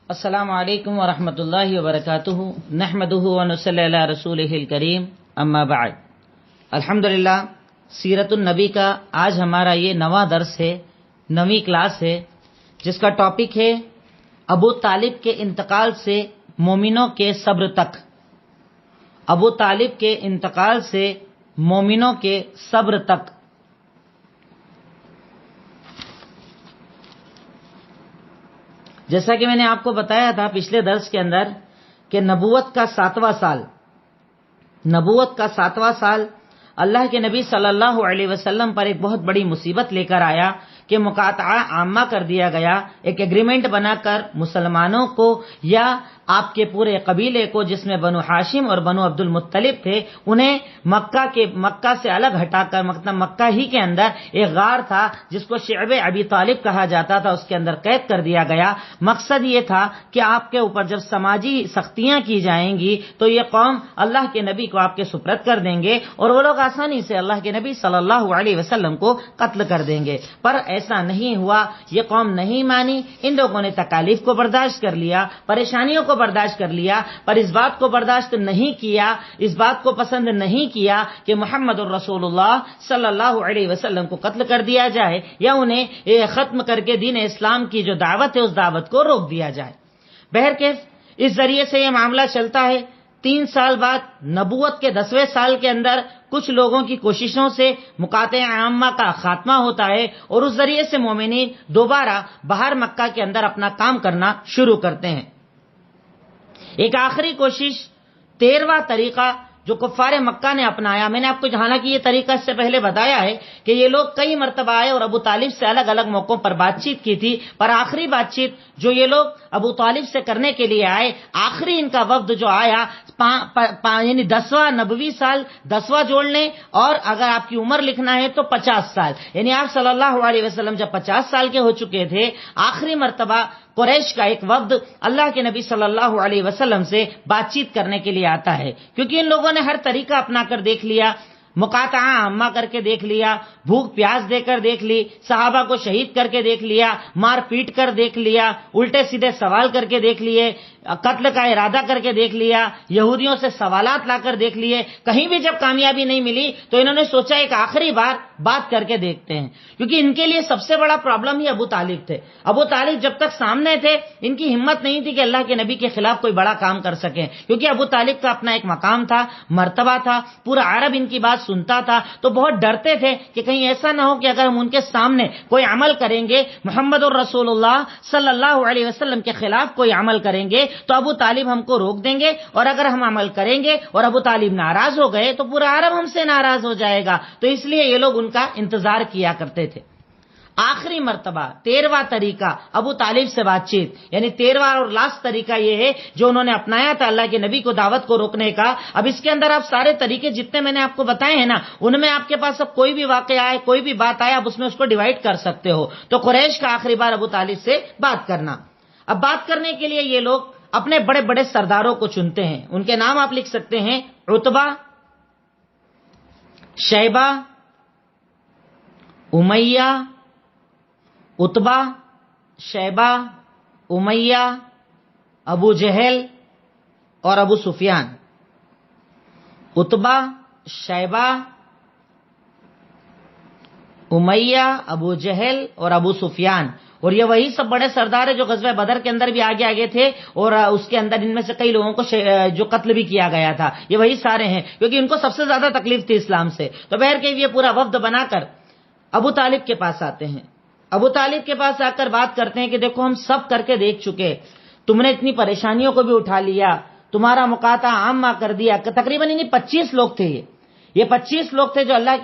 السلام علیکم ورحمۃ اللہ وبرکاتہ نحمدہ ونصلی علی رسولہ الکریم اما بعد الحمدللہ سیرت النبی کا آج ہمارا یہ نواں درس ہے، نویں کلاس ہے، جس کا ٹاپک ہے ابو طالب کے انتقال سے مومنوں کے صبر تک۔ ابو طالب کے انتقال سے مومنوں کے صبر تک۔ جیسا کہ میں نے آپ کو بتایا تھا پچھلے درس کے اندر کہ نبوت کا 7واں سال اللہ کے نبی صلی اللہ علیہ وسلم پر ایک بہت بڑی مصیبت لے کر آیا کہ مقاطعہ عامہ کر دیا گیا، ایک ایگریمنٹ بنا کر مسلمانوں کو یا آپ کے پورے قبیلے کو، جس میں بنو ہاشم اور بنو عبد المطلب تھے، انہیں مکہ سے الگ ہٹا کر، مطلب مکہ ہی کے اندر ایک غار تھا جس کو شعب ابی طالب کہا جاتا تھا، اس کے اندر قید کر دیا گیا۔ مقصد یہ تھا کہ آپ کے اوپر جب سماجی سختیاں کی جائیں گی تو یہ قوم اللہ کے نبی کو آپ کے سپرد کر دیں گے اور وہ لوگ آسانی سے اللہ کے نبی صلی اللہ علیہ وسلم کو قتل کر دیں گے۔ پر ایسا نہیں ہوا، یہ قوم نہیں مانی، ان لوگوں نے تکالیف کو برداشت کر لیا، پریشانیوں کو برداشت کر لیا، پر اس بات کو برداشت نہیں کیا، اس بات کو پسند نہیں کیا کہ محمد الرسول اللہ صلی اللہ علیہ وسلم کو قتل کر دیا جائے یا انہیں ختم کر کے دین اسلام کی جو دعوت ہے اس دعوت کو روک دیا جائے۔ بہرکیف اس ذریعے سے یہ معاملہ چلتا ہے۔ 3 سال بعد نبوت کے 10ویں سال کے اندر کچھ لوگوں کی کوششوں سے مقاطعہ عامہ کا خاتمہ ہوتا ہے اور اس ذریعے سے مومنین دوبارہ باہر مکہ کے اندر اپنا کام کرنا شروع کرتے ہیں۔ ایک آخری کوشش 13واں طریقہ جو کفار مکہ نے اپنایا، میں نے آپ کو حالانکہ یہ طریقہ اس سے پہلے بتایا ہے کہ یہ لوگ کئی مرتبہ آئے اور ابو طالب سے الگ الگ موقعوں پر بات چیت کی تھی، پر آخری بات چیت جو یہ لوگ ابو طالب سے کرنے کے لیے آئے، آخری ان کا وفد جو آیا یعنی 10واں نبوی سال، 10واں جوڑ لیں، اور اگر آپ کی عمر لکھنا ہے تو 50 سال، یعنی آپ صلی اللہ علیہ وسلم جب 50 سال کے ہو چکے تھے، آخری مرتبہ قریش کا ایک وفد اللہ کے نبی صلی اللہ علیہ وسلم سے بات چیت کرنے کے لیے آتا ہے، کیونکہ ان لوگوں نے ہر طریقہ اپنا کر دیکھ لیا، مقاطعہ عامہ کر کے دیکھ لیا، بھوک پیاس دے کر دیکھ لی، صحابہ کو شہید کر کے دیکھ لیا، مار پیٹ کر دیکھ لیا، الٹے سیدھے سوال کر کے دیکھ لیے، قتل کا ارادہ کر کے دیکھ لیا، یہودیوں سے سوالات لا کر دیکھ لیے، کہیں بھی جب کامیابی نہیں ملی تو انہوں نے سوچا ایک آخری بار بات کر کے دیکھتے ہیں، کیونکہ ان کے لیے سب سے بڑا پرابلم ہی ابو طالب تھے۔ ابو طالب جب تک سامنے تھے ان کی ہمت نہیں تھی کہ اللہ کے نبی کے خلاف کوئی بڑا کام کر سکیں، کیونکہ ابو طالب کا اپنا ایک مقام تھا، مرتبہ تھا، پورا عرب ان کی بات سنتا تھا، تو بہت ڈرتے تھے کہ کہیں ایسا نہ ہو کہ اگر ہم ان کے سامنے کوئی عمل کریں گے، محمد الرسول اللہ صلی اللہ علیہ وسلم کے خلاف کوئی عمل کریں گے تو ابو طالب ہم کو روک دیں گے، اور اگر ہم عمل کریں گے اور ابو طالب ناراض ہو گئے تو پورا عرب ہم سے ناراض ہو جائے گا، تو اس لیے یہ لوگ ان کا انتظار کیا کرتے تھے۔ آخری مرتبہ 13واں طریقہ ابو طالب سے بات چیت، یعنی 13واں اور لاسٹ طریقہ یہ ہے جو انہوں نے اپنایا تھا اللہ کے نبی کو دعوت کو روکنے کا۔ اب اس کے اندر آپ سارے طریقے جتنے میں نے آپ کو بتائے ہیں نا، ان میں آپ کے پاس اب کوئی بھی واقعہ آئے، کوئی بھی بات آئے، آپ اس میں اس کو ڈیوائیڈ کر سکتے ہو۔ تو قریش کا آخری بار ابو طالب سے بات کرنا۔ اب بات کرنے کے لیے یہ لوگ اپنے بڑے بڑے سرداروں کو چنتے ہیں، ان کے نام آپ لکھ سکتے ہیں: عتبہ، شیبہ، امیہ، عتبہ، شیبہ، امیہ، ابو جہل اور ابو سفیان۔ عتبہ، شیبہ، امیہ، ابو جہل اور ابو سفیان، اور یہ وہی سب بڑے سردار ہیں جو غزوہ بدر کے اندر بھی آگے تھے، اور اس کے اندر ان میں سے کئی لوگوں کو جو قتل بھی کیا گیا تھا، یہ وہی سارے ہیں، کیونکہ ان کو سب سے زیادہ تکلیف تھی اسلام سے۔ تو بہرکیف یہ پورا وفد بنا کر ابو طالب کے پاس آتے ہیں۔ ابو طالب کے پاس آ کر بات کرتے ہیں کہ دیکھو ہم سب کر کے دیکھ چکے، تم نے اتنی پریشانیوں کو بھی اٹھا لیا، تمہارا مقاطعہ عامہ کر دیا، کہ تقریباً 25 لوگ تھے، یہ 25 لوگ تھے جو اللہ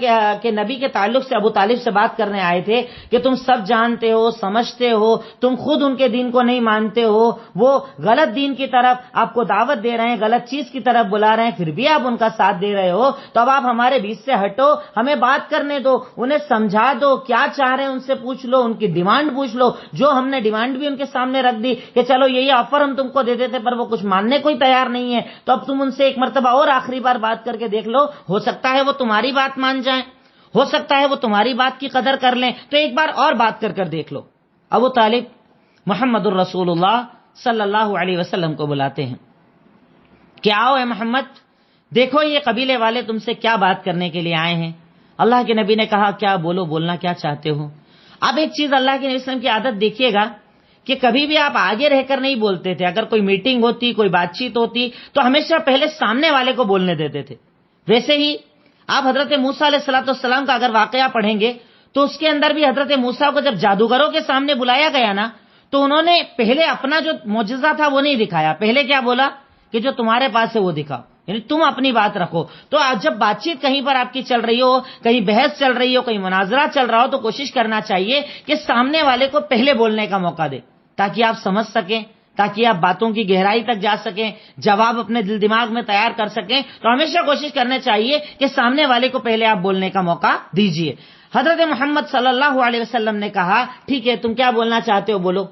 کے نبی کے تعلق سے ابو طالب سے بات کرنے آئے تھے کہ تم سب جانتے ہو، سمجھتے ہو، تم خود ان کے دین کو نہیں مانتے ہو، وہ غلط دین کی طرف آپ کو دعوت دے رہے ہیں، غلط چیز کی طرف بلا رہے ہیں، پھر بھی آپ ان کا ساتھ دے رہے ہو، تو اب آپ ہمارے بیچ سے ہٹو، ہمیں بات کرنے دو، انہیں سمجھا دو، کیا چاہ رہے ہیں ان سے پوچھ لو، ان کی ڈیمانڈ پوچھ لو۔ جو ہم نے ڈیمانڈ بھی ان کے سامنے رکھ دی کہ چلو یہی آفر ہم تم کو دے دیتے، پر وہ کچھ ماننے کو ہی تیار نہیں ہے، تو اب تم ان سے ایک مرتبہ اور آخری بار بات کر کے دیکھ لو، ہو سکتا ہے وہ تمہاری بات مان جائیں، ہو سکتا ہے وہ تمہاری بات کی قدر کر لیں، تو ایک بار اور بات کر دیکھ لو۔ ابو طالب محمد الرسول اللہ صلی اللہ علیہ وسلم کو بلاتے ہیں کہ آؤ اے محمد، دیکھو یہ قبیلے والے تم سے کیا بات کرنے کے لیے آئے ہیں۔ اللہ کے نبی نے کہا کیا بولو، بولنا کیا چاہتے ہو؟ اب ایک چیز اللہ کے نبی صلی اللہ علیہ وسلم کی عادت دیکھیے گا کہ کبھی بھی آپ آگے رہ کر نہیں بولتے تھے، اگر کوئی میٹنگ ہوتی، کوئی بات چیت ہوتی تو ہمیشہ پہلے سامنے والے کو بولنے دیتے تھے۔ ویسے ہی آپ حضرت موسیٰ علیہ الصلوۃ والسلام کا اگر واقعہ پڑھیں گے تو اس کے اندر بھی حضرت موسیٰ کو جب جادوگروں کے سامنے بلایا گیا نا تو انہوں نے پہلے اپنا جو معجزہ تھا وہ نہیں دکھایا، پہلے کیا بولا کہ جو تمہارے پاس ہے وہ دکھاؤ، یعنی تم اپنی بات رکھو۔ تو آج جب بات چیت کہیں پر آپ کی چل رہی ہو، کہیں بحث چل رہی ہو، کہیں مناظرہ چل رہا ہو تو کوشش کرنا چاہیے کہ سامنے والے کو پہلے بولنے کا موقع دے تاکہ آپ سمجھ سکیں، تاکہ آپ باتوں کی گہرائی تک جا سکیں، جواب اپنے دل دماغ میں تیار کر سکیں۔ تو ہمیشہ کوشش کرنا چاہیے کہ سامنے والے کو پہلے آپ بولنے کا موقع دیجیے۔ حضرت محمد صلی اللہ علیہ وسلم نے کہا ٹھیک ہے تم کیا بولنا چاہتے ہو بولو۔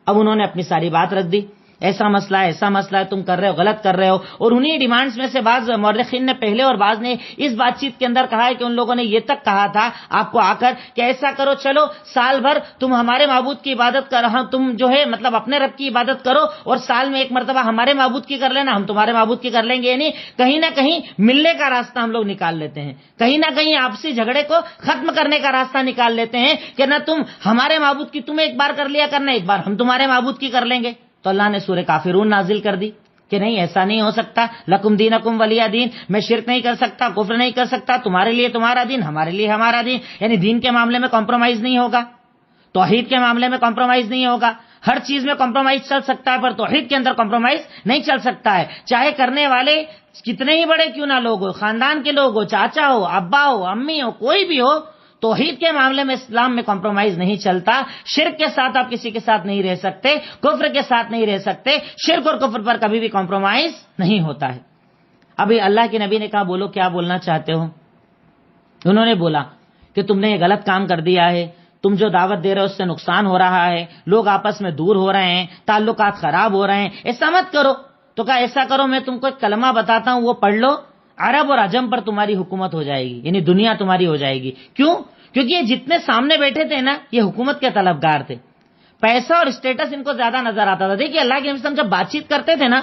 اب انہوں نے اپنی ساری بات رکھ دی، ایسا مسئلہ ہے، ایسا مسئلہ ہے، تم کر رہے ہو، غلط کر رہے ہو۔ اور انہی ڈیمانڈز میں سے بعض مورخین نے پہلے اور بعض نے اس بات چیت کے اندر کہا ہے کہ ان لوگوں نے یہ تک کہا تھا آپ کو آ کر کہ ایسا کرو، چلو سال بھر تم ہمارے معبود کی عبادت کرو، تم جو ہے مطلب اپنے رب کی عبادت کرو اور سال میں ایک مرتبہ ہمارے معبود کی کر لینا، ہم تمہارے معبود کی کر لیں گے۔ یعنی کہیں نہ کہیں ملنے کا راستہ ہم لوگ نکال لیتے ہیں، کہیں نہ کہیں آپسی جھگڑے کو ختم کرنے کا راستہ نکال لیتے ہیں کہ نہ تم ہمارے معبود کی تم ایک بار کر لیا کرنا، ایک بار ہم تمہارے معبود کی کر لیں گے۔ تو اللہ نے سورہ کافرون نازل کر دی کہ نہیں ایسا نہیں ہو سکتا، لکم دینکم ولی دین، میں شرک نہیں کر سکتا، کفر نہیں کر سکتا، تمہارے لیے تمہارا دین، ہمارے لیے ہمارا دین۔ یعنی دین کے معاملے میں کمپرومائز نہیں ہوگا، توحید کے معاملے میں کمپرومائز نہیں ہوگا۔ ہر چیز میں کمپرومائز چل سکتا ہے پر توحید کے اندر کمپرومائز نہیں چل سکتا ہے، چاہے کرنے والے کتنے ہی بڑے کیوں نہ لوگ ہو، خاندان کے لوگ ہو، چاچا ہو، ابا ہو، امی ہو، کوئی بھی ہو، توحید کے معاملے میں اسلام میں کمپرومائز نہیں چلتا۔ شرک کے ساتھ آپ کسی کے ساتھ نہیں رہ سکتے، کفر کے ساتھ نہیں رہ سکتے، شرک اور کفر پر کبھی بھی کمپرومائز نہیں ہوتا ہے۔ ابھی اللہ کے نبی نے کہا بولو کیا بولنا چاہتے ہو؟ انہوں نے بولا کہ تم نے یہ غلط کام کر دیا ہے، تم جو دعوت دے رہے ہو اس سے نقصان ہو رہا ہے، لوگ آپس میں دور ہو رہے ہیں، تعلقات خراب ہو رہے ہیں، ایسا مت کرو۔ تو کہا ایسا کرو میں تم کو ایک کلمہ بتاتا ہوں وہ پڑھ لو، عرب اور عجم پر تمہاری حکومت ہو جائے گی، یعنی دنیا تمہاری ہو جائے گی۔ کیوں؟ کیونکہ یہ جتنے سامنے بیٹھے تھے نا یہ حکومت کے طلبگار تھے، پیسہ اور اسٹیٹس ان کو زیادہ نظر آتا تھا۔ دیکھیے اللہ کے نبی صلی اللہ علیہ وسلم جب بات چیت کرتے تھے نا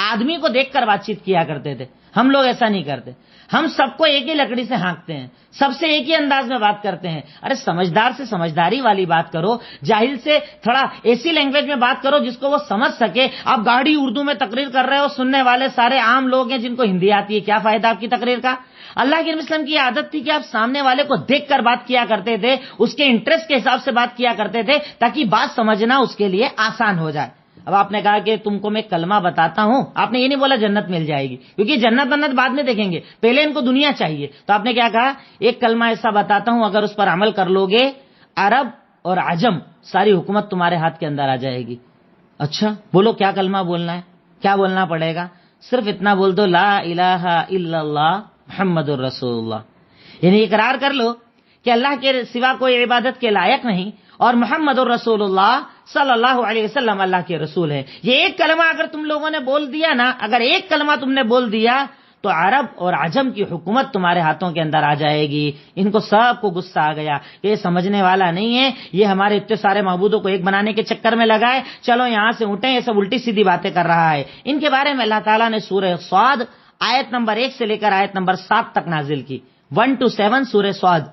آدمی کو دیکھ کر بات چیت کیا کرتے تھے، ہم لوگ ایسا نہیں کرتے، ہم سب کو ایک ہی لکڑی سے ہانکتے ہیں، سب سے ایک ہی انداز میں بات کرتے ہیں۔ ارے سمجھدار سے سمجھداری والی بات کرو، جاہل سے تھوڑا ایسی لینگویج میں بات کرو جس کو وہ سمجھ سکے۔ آپ گاڑی اردو میں تقریر کر رہے ہو، سننے والے سارے عام لوگ ہیں جن کو ہندی آتی ہے، کیا فائدہ آپ کی تقریر کا؟ اللہ کے نبی صلی اللہ علیہ وسلم کی عادت تھی کہ آپ سامنے والے کو دیکھ کر بات کیا کرتے تھے، اس کے انٹرسٹ کے حساب سے بات کیا کرتے تھے تاکہ بات سمجھنا اس کے لیے آسان ہو جائے۔ اب آپ نے کہا کہ تم کو میں کلمہ بتاتا ہوں، آپ نے یہ نہیں بولا جنت مل جائے گی، کیونکہ جنت بعد میں دیکھیں گے، پہلے ان کو دنیا چاہیے۔ تو آپ نے کیا کہا ایک کلمہ ایسا بتاتا ہوں اگر اس پر عمل کر لو گے عرب اور عجم ساری حکومت تمہارے ہاتھ کے اندر آ جائے گی۔ اچھا بولو کیا کلمہ بولنا ہے، کیا بولنا پڑے گا؟ صرف اتنا بول دو لا الہ الا اللہ محمد الرسول اللہ، یعنی اقرار کر لو کہ اللہ کے سوا کوئی عبادت کے لائق نہیں اور محمد الرسول اللہ صلی اللہ علیہ وسلم اللہ کے رسول ہے۔ یہ ایک کلمہ اگر تم لوگوں نے بول دیا نا، اگر ایک کلمہ تم نے بول دیا تو عرب اور عجم کی حکومت تمہارے ہاتھوں کے اندر آ جائے گی۔ ان کو سب کو غصہ آ گیا کہ یہ سمجھنے والا نہیں ہے، یہ ہمارے اتنے سارے معبودوں کو ایک بنانے کے چکر میں لگا ہے، چلو یہاں سے اٹھیں، یہ سب الٹی سیدھی باتیں کر رہا ہے۔ ان کے بارے میں اللہ تعالیٰ نے سورہ صاد آیت نمبر 1 سے لے کر آیت نمبر 7 تک نازل کی، 1 to 7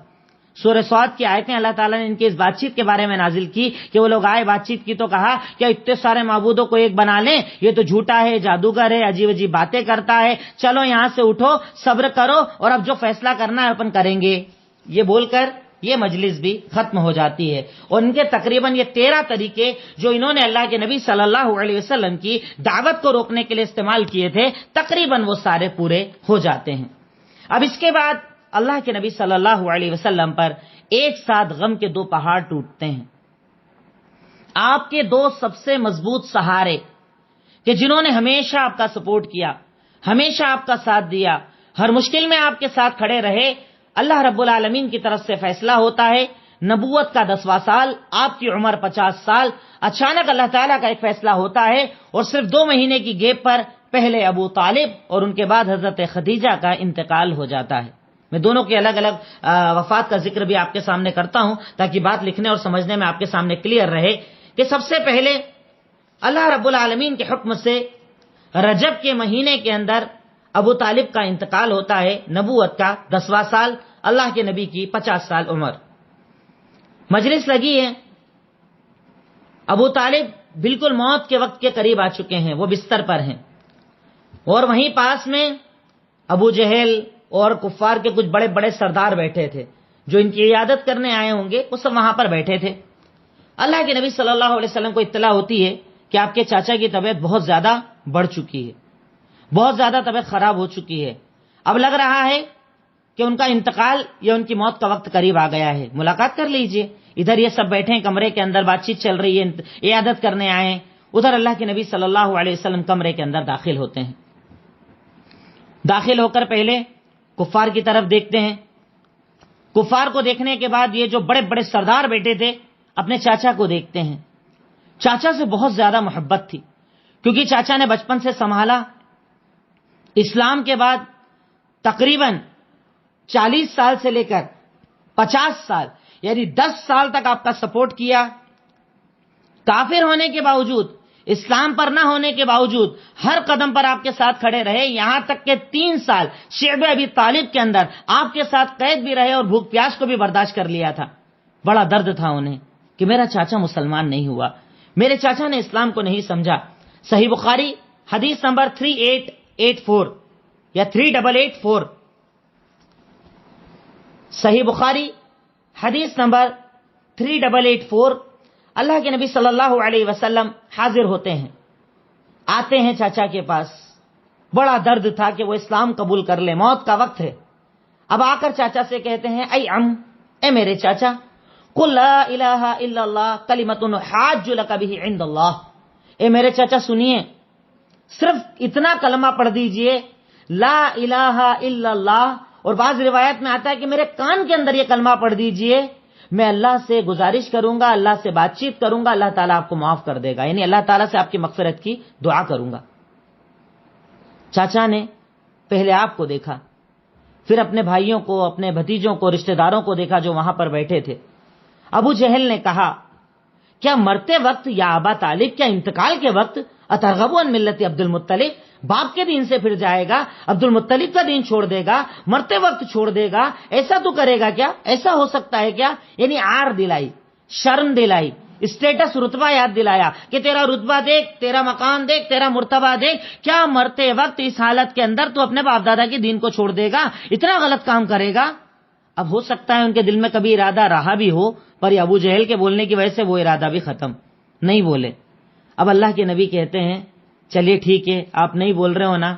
سورہ صاد کی آیتیں اللہ تعالیٰ نے ان کی اس بات چیت کے بارے میں نازل کی کہ وہ لوگ آئے بات چیت کی تو کہا کہ اتنے سارے معبودوں کو ایک بنا لیں، یہ تو جھوٹا ہے، جادوگر ہے، عجیب عجیب باتیں کرتا ہے، چلو یہاں سے اٹھو، صبر کرو اور اب جو فیصلہ کرنا ہے اپن کریں گے۔ یہ بول کر یہ مجلس بھی ختم ہو جاتی ہے اور ان کے تقریباً یہ 13 طریقے جو انہوں نے اللہ کے نبی صلی اللہ علیہ وسلم کی دعوت کو روکنے کے لیے استعمال کیے تھے تقریباً وہ سارے پورے ہو جاتے ہیں۔ اب اس کے بعد اللہ کے نبی صلی اللہ علیہ وسلم پر ایک ساتھ غم کے 2 پہاڑ ٹوٹتے ہیں۔ آپ کے 2 سب سے مضبوط سہارے کہ جنہوں نے ہمیشہ آپ کا سپورٹ کیا، ہمیشہ آپ کا ساتھ دیا، ہر مشکل میں آپ کے ساتھ کھڑے رہے، اللہ رب العالمین کی طرف سے فیصلہ ہوتا ہے، نبوت کا 10واں سال، آپ کی عمر 50 سال، اچانک اللہ تعالیٰ کا ایک فیصلہ ہوتا ہے اور صرف 2 مہینے کی گیپ پر پہلے ابو طالب اور ان کے بعد حضرت خدیجہ کا انتقال ہو جاتا ہے۔ میں دونوں کے الگ الگ وفات کا ذکر بھی آپ کے سامنے کرتا ہوں تاکہ بات لکھنے اور سمجھنے میں آپ کے سامنے کلیئر رہے کہ سب سے پہلے اللہ رب العالمین کے حکم سے رجب کے مہینے کے اندر ابو طالب کا انتقال ہوتا ہے، نبوت کا 10واں سال، اللہ کے نبی کی 50 سال عمر۔ مجلس لگی ہے، ابو طالب بالکل موت کے وقت کے قریب آ چکے ہیں، وہ بستر پر ہیں، اور وہیں پاس میں ابو جہل اور کفار کے کچھ بڑے بڑے سردار بیٹھے تھے جو ان کی عیادت کرنے آئے ہوں گے، وہ سب وہاں پر بیٹھے تھے۔ اللہ کے نبی صلی اللہ علیہ وسلم کو اطلاع ہوتی ہے کہ آپ کے چاچا کی طبیعت بہت زیادہ بڑھ چکی ہے، بہت زیادہ طبیعت خراب ہو چکی ہے، اب لگ رہا ہے کہ ان کا انتقال یا ان کی موت کا وقت قریب آ گیا ہے، ملاقات کر لیجئے۔ ادھر یہ سب بیٹھے ہیں کمرے کے اندر، بات چیت چل رہی ہے، عیادت کرنے آئے ہیں، ادھر اللہ کے نبی صلی اللہ علیہ وسلم کمرے کے اندر داخل ہوتے ہیں۔ داخل ہو کر پہلے کفار کی طرف دیکھتے ہیں، کفار کو دیکھنے کے بعد یہ جو بڑے بڑے سردار بیٹھے تھے اپنے چاچا کو دیکھتے ہیں۔ چاچا سے بہت زیادہ محبت تھی، کیونکہ چاچا نے بچپن سے سنبھالا، اسلام کے بعد تقریباً 40 سال سے لے کر 50 سال یعنی 10 سال تک آپ کا سپورٹ کیا، کافر ہونے کے باوجود، اسلام پر نہ ہونے کے باوجود ہر قدم پر آپ کے ساتھ کھڑے رہے، یہاں تک کہ 3 سال شعب ابی طالب کے اندر آپ کے ساتھ قید بھی رہے اور بھوک پیاس کو بھی برداشت کر لیا تھا۔ بڑا درد تھا انہیں کہ میرا چاچا مسلمان نہیں ہوا، میرے چاچا نے اسلام کو نہیں سمجھا۔ صحیح بخاری حدیث نمبر 3884 یا 3884، صحیح بخاری حدیث نمبر 3884، اللہ کے نبی صلی اللہ علیہ وسلم حاضر ہوتے ہیں، آتے ہیں چاچا کے پاس، بڑا درد تھا کہ وہ اسلام قبول کر لے، موت کا وقت ہے۔ اب آ کر چاچا سے کہتے ہیں، اے میرے چاچا، قل لا الہ الا اللہ کلمۃ حاج لک بہ عند اللہ، اے میرے چاچا سنیے، صرف اتنا کلمہ پڑھ دیجئے، لا الہ الا اللہ، اور بعض روایت میں آتا ہے کہ میرے کان کے اندر یہ کلمہ پڑھ دیجئے، میں اللہ سے گزارش کروں گا، اللہ سے بات چیت کروں گا، اللہ تعالیٰ آپ کو معاف کر دے گا، یعنی اللہ تعالیٰ سے آپ کی مغفرت کی دعا کروں گا۔ چاچا نے پہلے آپ کو دیکھا، پھر اپنے بھائیوں کو، اپنے بھتیجوں کو، رشتہ داروں کو دیکھا جو وہاں پر بیٹھے تھے۔ ابو جہل نے کہا، کیا مرتے وقت یا ابا طالب، کیا انتقال کے وقت اترغبوا عن ملت عبد المطلب، باپ کے دین سے پھر جائے گا، عبد المطلب کا دین چھوڑ دے گا، مرتے وقت چھوڑ دے گا، ایسا تو کرے گا کیا؟ ایسا ہو سکتا ہے کیا؟ یعنی عار دلائی، شرم دلائی، اسٹیٹس، رتبہ یاد دلایا کہ تیرا رتبہ دیکھ، تیرا مقام دیکھ، تیرا مرتبہ دیکھ، کیا مرتے وقت اس حالت کے اندر تو اپنے باپ دادا کے دین کو چھوڑ دے گا، اتنا غلط کام کرے گا؟ اب ہو سکتا ہے ان کے دل میں کبھی ارادہ رہا بھی ہو، پر ابو جہل کے بولنے کی وجہ سے وہ ارادہ بھی ختم، نہیں بولے۔ اب اللہ کے نبی کہتے ہیں، چلیے ٹھیک ہے، آپ نہیں بول رہے ہو نا،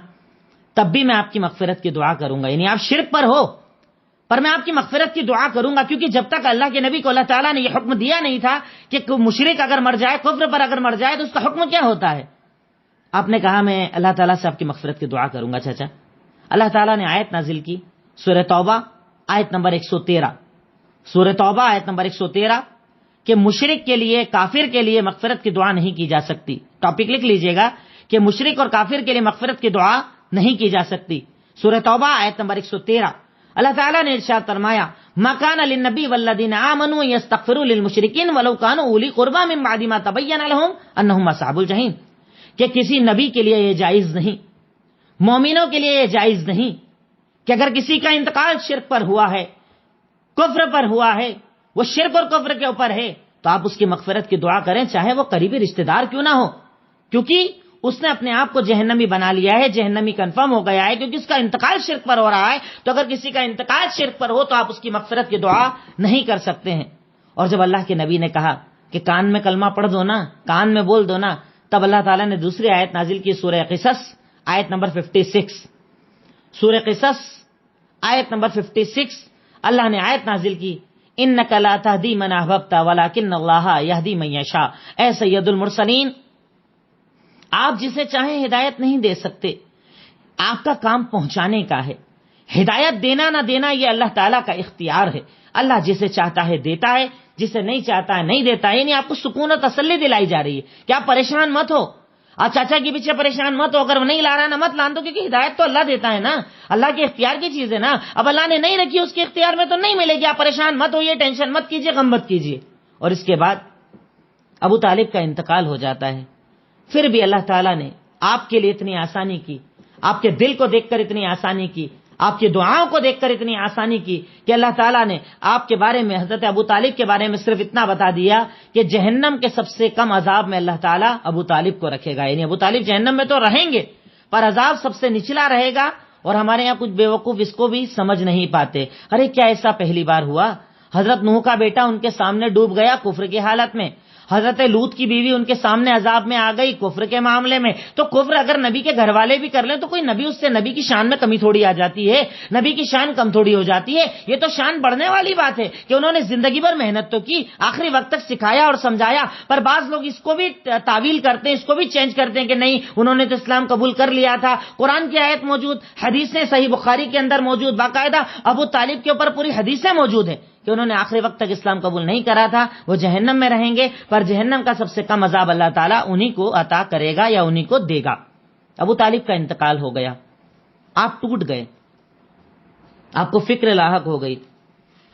تب بھی میں آپ کی مغفرت کی دعا کروں گا، یعنی آپ شرک پر ہو پر میں آپ کی مغفرت کی دعا کروں گا، کیونکہ جب تک اللہ کے نبی کو اللہ تعالیٰ نے یہ حکم دیا نہیں تھا کہ مشرک اگر مر جائے، کفر پر اگر مر جائے تو اس کا حکم کیا ہوتا ہے، آپ نے کہا میں اللہ تعالیٰ سے آپ کی مغفرت کی دعا کروں گا چاچا۔ اللہ تعالیٰ نے آیت نازل کی، سورہ توبہ آیت نمبر 113، سورہ توبہ آیت نمبر 113 کہ مشرک کے لیے، کافر کے لیے مغفرت کی دعا نہیں کی جا سکتی۔ ٹاپک لکھ لیجئے گا کہ مشرک اور کافر کے لیے مغفرت کی دعا نہیں کی جا سکتی۔ سورہ توبہ آیت نمبر 113، اللہ تعالیٰ نے ارشاد فرمایا، ما کان للنبی والذین آمنوا یستغفروا للمشرکین ولو کانوا اولی قربی من بعد ما تبین لهم انہم اصحاب الجحیم، کہ کسی نبی کے لیے یہ جائز نہیں، مومنوں کے لیے یہ جائز نہیں کہ اگر کسی کا انتقال شرک پر ہوا ہے، کفر پر ہوا ہے، وہ شرک اور کفر کے اوپر ہے، تو آپ اس کی مغفرت کی دعا کریں، چاہے وہ قریبی رشتہ دار کیوں نہ ہو، کیونکہ اس نے اپنے آپ کو جہنمی بنا لیا ہے، جہنمی کنفرم ہو گیا ہے، کیونکہ اس کا انتقال شرک پر ہو رہا ہے۔ تو اگر کسی کا انتقال شرک پر ہو تو آپ اس کی مغفرت کی دعا نہیں کر سکتے ہیں۔ اور جب اللہ کے نبی نے کہا کہ کان میں کلمہ پڑھ دو نا، کان میں بول دو نا، تب اللہ تعالیٰ نے دوسری آیت نازل کی، سورہ قصص آیت نمبر 56، سورہ قصص آیت نمبر 56 اللہ نے آیت نازل کی، انک لا تہدی من احببت ولکن اللہ یہدی من یشاء، اے سید المرسلین، آپ جسے چاہیں ہدایت نہیں دے سکتے، آپ کا کام پہنچانے کا ہے، ہدایت دینا نہ دینا یہ اللہ تعالیٰ کا اختیار ہے، اللہ جسے چاہتا ہے دیتا ہے، جسے نہیں چاہتا ہے نہیں دیتا ہے، یعنی آپ کو سکون و تسلی دلائی جا رہی ہے کہ آپ پریشان مت ہو، آپ چاچا کے پیچھے پریشان مت ہو، اگر وہ نہیں لا رہا نا مت لان دو، کیونکہ ہدایت تو اللہ دیتا ہے نا، اللہ کے اختیار کی چیز ہے نا، اب اللہ نے نہیں رکھی اس کے اختیار میں تو نہیں ملے گی، آپ پریشان مت ہوئیے، ٹینشن مت کیجیے، غم مت کیجیے۔ اور اس کے بعد ابو طالب کا انتقال ہو جاتا ہے، پھر بھی اللہ تعالیٰ نے آپ کے لیے اتنی آسانی کی، آپ کے دل کو دیکھ کر اتنی آسانی کی، آپ کی دعاؤں کو دیکھ کر اتنی آسانی کی کہ اللہ تعالیٰ نے آپ کے بارے میں، حضرت ابو طالب کے بارے میں صرف اتنا بتا دیا کہ جہنم کے سب سے کم عذاب میں اللہ تعالیٰ ابو طالب کو رکھے گا. یعنی ابو طالب جہنم میں تو رہیں گے پر عذاب سب سے نچلا رہے گا. اور ہمارے یہاں کچھ بیوقوف اس کو بھی سمجھ نہیں پاتے. ارے کیا ایسا پہلی بار ہوا؟ حضرت نوح کا بیٹا ان کے سامنے ڈوب گیا کفر کی حالت میں، حضرت لوط کی بیوی ان کے سامنے عذاب میں آ گئی کفر کے معاملے میں. تو کفر اگر نبی کے گھر والے بھی کر لیں تو کوئی نبی اس سے نبی کی شان میں کمی تھوڑی آ جاتی ہے، نبی کی شان کم تھوڑی ہو جاتی ہے. یہ تو شان بڑھنے والی بات ہے کہ انہوں نے زندگی بھر محنت تو کی، آخری وقت تک سکھایا اور سمجھایا. پر بعض لوگ اس کو بھی تعویل کرتے ہیں، اس کو بھی چینج کرتے ہیں کہ نہیں انہوں نے تو اسلام قبول کر لیا تھا. قرآن کی آیت موجود، حدیثیں صحیح بخاری کے اندر موجود، باقاعدہ ابو طالب کے اوپر پوری حدیثیں موجود ہیں کہ انہوں نے آخری وقت تک اسلام قبول نہیں کرا تھا. وہ جہنم میں رہیں گے پر جہنم کا سب سے کم عذاب اللہ تعالیٰ انہی کو عطا کرے گا یا انہی کو دے گا. ابو طالب کا انتقال ہو گیا، آپ ٹوٹ گئے، آپ کو فکر لاحق ہو گئی.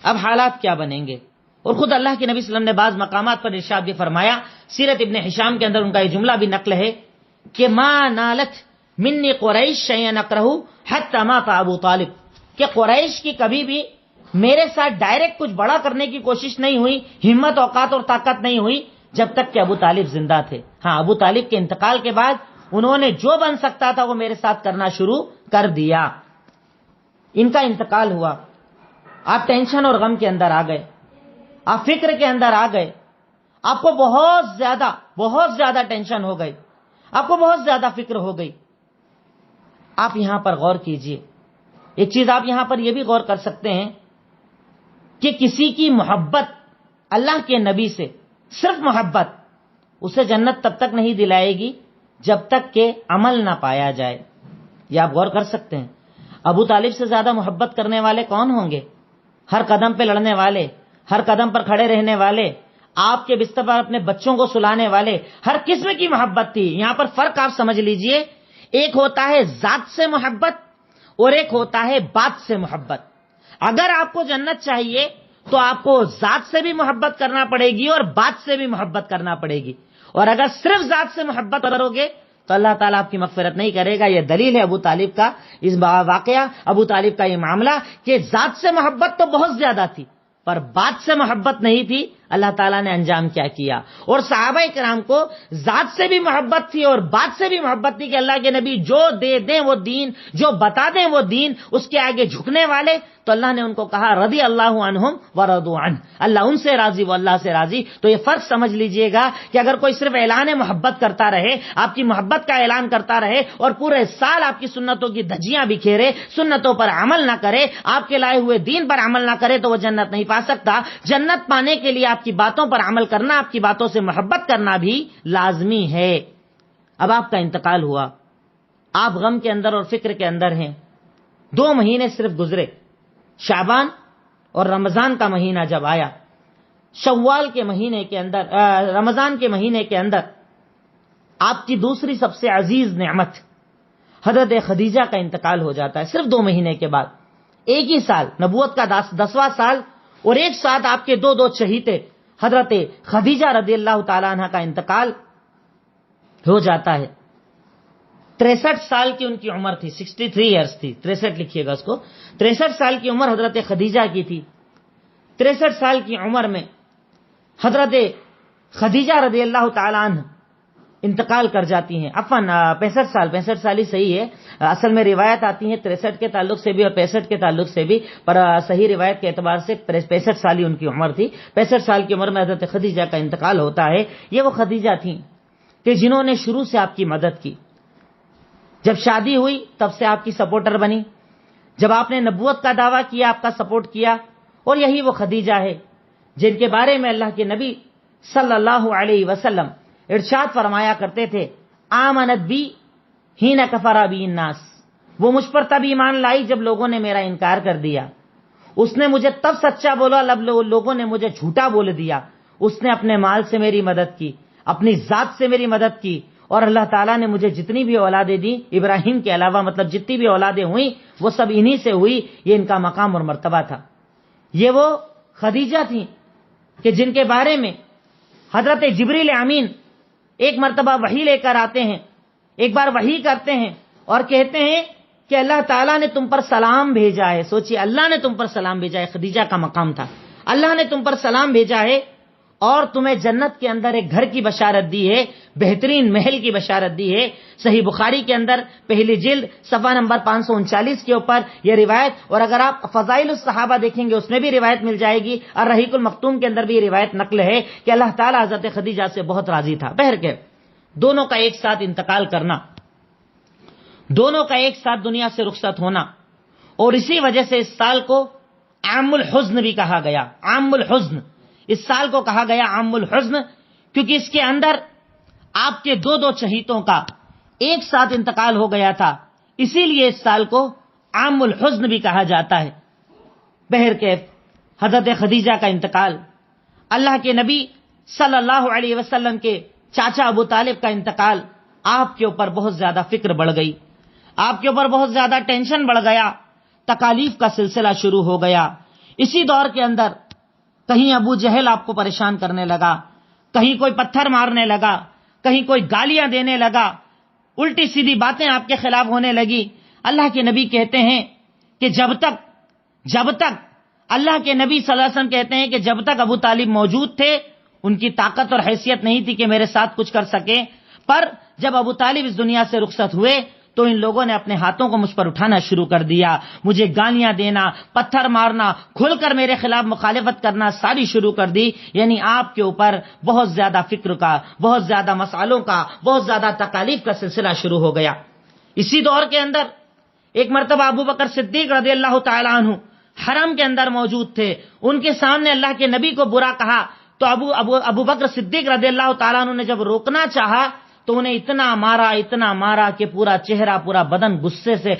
اب حالات کیا بنیں گے؟ اور خود اللہ کے نبی صلی اللہ علیہ وسلم نے بعض مقامات پر ارشاد بھی فرمایا، سیرت ابن ہشام کے اندر ان کا یہ جملہ بھی نقل ہے کہ ما نالت منی قریش شیئا اکرہ حتی مات ابو طالب، کہ قریش کی کبھی بھی میرے ساتھ ڈائریکٹ کچھ بڑا کرنے کی کوشش نہیں ہوئی، ہمت اوقات اور طاقت نہیں ہوئی جب تک کہ ابو طالب زندہ تھے. ہاں، ابو طالب کے انتقال کے بعد انہوں نے جو بن سکتا تھا وہ میرے ساتھ کرنا شروع کر دیا. ان کا انتقال ہوا، آپ ٹینشن اور غم کے اندر آ گئے، آپ فکر کے اندر آ گئے، آپ کو بہت زیادہ ٹینشن ہو گئی، آپ کو بہت زیادہ فکر ہو گئی. آپ یہاں پر غور کیجئے، ایک چیز آپ یہاں پر یہ بھی غور کر سکتے ہیں کہ کسی کی محبت اللہ کے نبی سے، صرف محبت، اسے جنت تب تک نہیں دلائے گی جب تک کہ عمل نہ پایا جائے. یہ آپ غور کر سکتے ہیں. ابو طالب سے زیادہ محبت کرنے والے کون ہوں گے؟ ہر قدم پہ لڑنے والے، ہر قدم پر کھڑے رہنے والے، آپ کے بستر پر اپنے بچوں کو سلانے والے، ہر قسم کی محبت تھی. یہاں پر فرق آپ سمجھ لیجئے، ایک ہوتا ہے ذات سے محبت اور ایک ہوتا ہے بات سے محبت. اگر آپ کو جنت چاہیے تو آپ کو ذات سے بھی محبت کرنا پڑے گی اور بات سے بھی محبت کرنا پڑے گی. اور اگر صرف ذات سے محبت کرو گے تو اللہ تعالیٰ آپ کی مغفرت نہیں کرے گا. یہ دلیل ہے ابو طالب کا اس واقعہ، ابو طالب کا یہ معاملہ کہ ذات سے محبت تو بہت زیادہ تھی پر بات سے محبت نہیں تھی. اللہ تعالیٰ نے انجام کیا کیا؟ اور صحابہ کرام کو ذات سے بھی محبت تھی اور بات سے بھی محبت تھی کہ اللہ کے نبی جو دے دیں وہ دین، جو بتا دیں وہ دین، اس کے آگے جھکنے والے. تو اللہ نے ان کو کہا رضی اللہ عنہم ورضوا عنہ، اللہ ان سے راضی وہ اللہ سے راضی. تو یہ فرق سمجھ لیجئے گا کہ اگر کوئی صرف اعلان محبت کرتا رہے، آپ کی محبت کا اعلان کرتا رہے اور پورے سال آپ کی سنتوں کی دھجیاں بکھیرے، سنتوں پر عمل نہ کرے، آپ کے لائے ہوئے دین پر عمل نہ کرے تو وہ جنت نہیں پا سکتا. جنت پانے کے لیے آپ کی باتوں پر عمل کرنا، آپ کی باتوں سے محبت کرنا بھی لازمی ہے. اب آپ کا انتقال ہوا، آپ غم کے اندر اور فکر کے اندر ہیں. 2 مہینے صرف گزرے، شعبان اور رمضان کا مہینہ جب آیا، شوال کے مہینے کے اندر، رمضان کے مہینے کے اندر آپ کی دوسری سب سے عزیز نعمت حضرت خدیجہ کا انتقال ہو جاتا ہے صرف 2 مہینے کے بعد. ایک ہی سال، نبوت کا 10واں سال، اور ایک ساتھ آپ کے 2 چہیتے حضرت خدیجہ رضی اللہ تعالیٰ عنہ کا انتقال ہو جاتا ہے. 63 سال کی ان کی عمر تھی، 63 ایئرس تھی، 63 لکھیے گا اس کو. 63 سال کی عمر حضرت خدیجہ کی تھی. 63 سال کی عمر میں حضرت خدیجہ رضی اللہ تعالیٰ عنہ انتقال کر جاتی ہیں. 65 سال ہی صحیح ہے، اصل میں روایت آتی ہیں 63 کے تعلق سے بھی اور 65 کے تعلق سے بھی، پر صحیح روایت کے اعتبار سے 65 سال ہی ان کی عمر تھی. 65 سال کی عمر میں حضرت خدیجہ کا انتقال ہوتا ہے. یہ وہ خدیجہ تھیں کہ جنہوں نے شروع سے آپ کی مدد کی. جب شادی ہوئی تب سے آپ کی سپورٹر بنی، جب آپ نے نبوت کا دعویٰ کیا آپ کا سپورٹ کیا. اور یہی وہ خدیجہ ہے جن کے بارے میں اللہ کے نبی صلی اللہ علیہ وسلم ارشاد فرمایا کرتے تھے، آمنت بی حین کفر بی الناس، وہ مجھ پر تب ایمان لائی جب لوگوں نے میرا انکار کر دیا. اس نے مجھے تب سچا بولا جب لوگوں نے مجھے جھوٹا بول دیا. اس نے اپنے مال سے میری مدد کی، اپنی ذات سے میری مدد کی. اور اللہ تعالیٰ نے مجھے جتنی بھی اولادیں دی ابراہیم کے علاوہ، مطلب جتنی بھی اولادیں ہوئیں وہ سب انہی سے ہوئی. یہ ان کا مقام اور مرتبہ تھا. یہ وہ خدیجہ تھیں کہ جن کے بارے میں حضرت جبریل امین ایک مرتبہ وحی لے کر آتے ہیں، ایک بار وحی کرتے ہیں اور کہتے ہیں کہ اللہ تعالیٰ نے تم پر سلام بھیجا ہے. سوچئے، اللہ نے تم پر سلام بھیجا ہے. خدیجہ کا مقام تھا، اللہ نے تم پر سلام بھیجا ہے اور تمہیں جنت کے اندر ایک گھر کی بشارت دی ہے، بہترین محل کی بشارت دی ہے. صحیح بخاری کے اندر پہلی جلد صفحہ نمبر 539 کے اوپر یہ روایت، اور اگر آپ فضائل الصحابہ دیکھیں گے اس میں بھی روایت مل جائے گی، اور رحیق المختوم کے اندر بھی یہ روایت نقل ہے کہ اللہ تعالیٰ حضرت خدیجہ سے بہت راضی تھا. بہرکیف دونوں کا ایک ساتھ انتقال کرنا، دونوں کا ایک ساتھ دنیا سے رخصت ہونا، اور اسی وجہ سے اس سال کو عام الحزن بھی کہا گیا. عام الحزن، اس سال کو کہا گیا عام الحزن کیونکہ اس کے اندر آپ کے دو چہیتوں کا ایک ساتھ انتقال ہو گیا تھا، اسی لیے اس سال کو عام الحزن بھی کہا جاتا ہے. بہرکیف حضرت خدیجہ کا انتقال، اللہ کے نبی صلی اللہ علیہ وسلم کے چاچا ابو طالب کا انتقال، آپ کے اوپر بہت زیادہ فکر بڑھ گئی، آپ کے اوپر بہت زیادہ ٹینشن بڑھ گیا، تکالیف کا سلسلہ شروع ہو گیا. اسی دور کے اندر کہیں ابو جہل آپ کو پریشان کرنے لگا، کہیں کوئی پتھر مارنے لگا، کہیں کوئی گالیاں دینے لگا، الٹی سیدھی باتیں آپ کے خلاف ہونے لگی. اللہ کے نبی کہتے ہیں کہ جب تک اللہ کے نبی صلی اللہ علیہ وسلم کہتے ہیں کہ جب تک ابو طالب موجود تھے ان کی طاقت اور حیثیت نہیں تھی کہ میرے ساتھ کچھ کر سکے، پر جب ابو طالب اس دنیا سے رخصت ہوئے تو ان لوگوں نے اپنے ہاتھوں کو مجھ پر اٹھانا شروع کر دیا، مجھے گالیاں دینا، پتھر مارنا، کھل کر میرے خلاف مخالفت کرنا ساری شروع کر دی. یعنی آپ کے اوپر بہت زیادہ فکر کا، بہت زیادہ مسائلوں کا، بہت زیادہ تکالیف کا سلسلہ شروع ہو گیا. اسی دور کے اندر ایک مرتبہ ابو بکر صدیق رضی اللہ تعالیٰ عنہ حرم کے اندر موجود تھے، ان کے سامنے اللہ کے نبی کو برا کہا تو ابو بکر صدیق رضی اللہ تعالیٰ عنہ نے جب روکنا چاہا تو انہیں اتنا مارا کہ پورا چہرہ، پورا بدن غصے سے،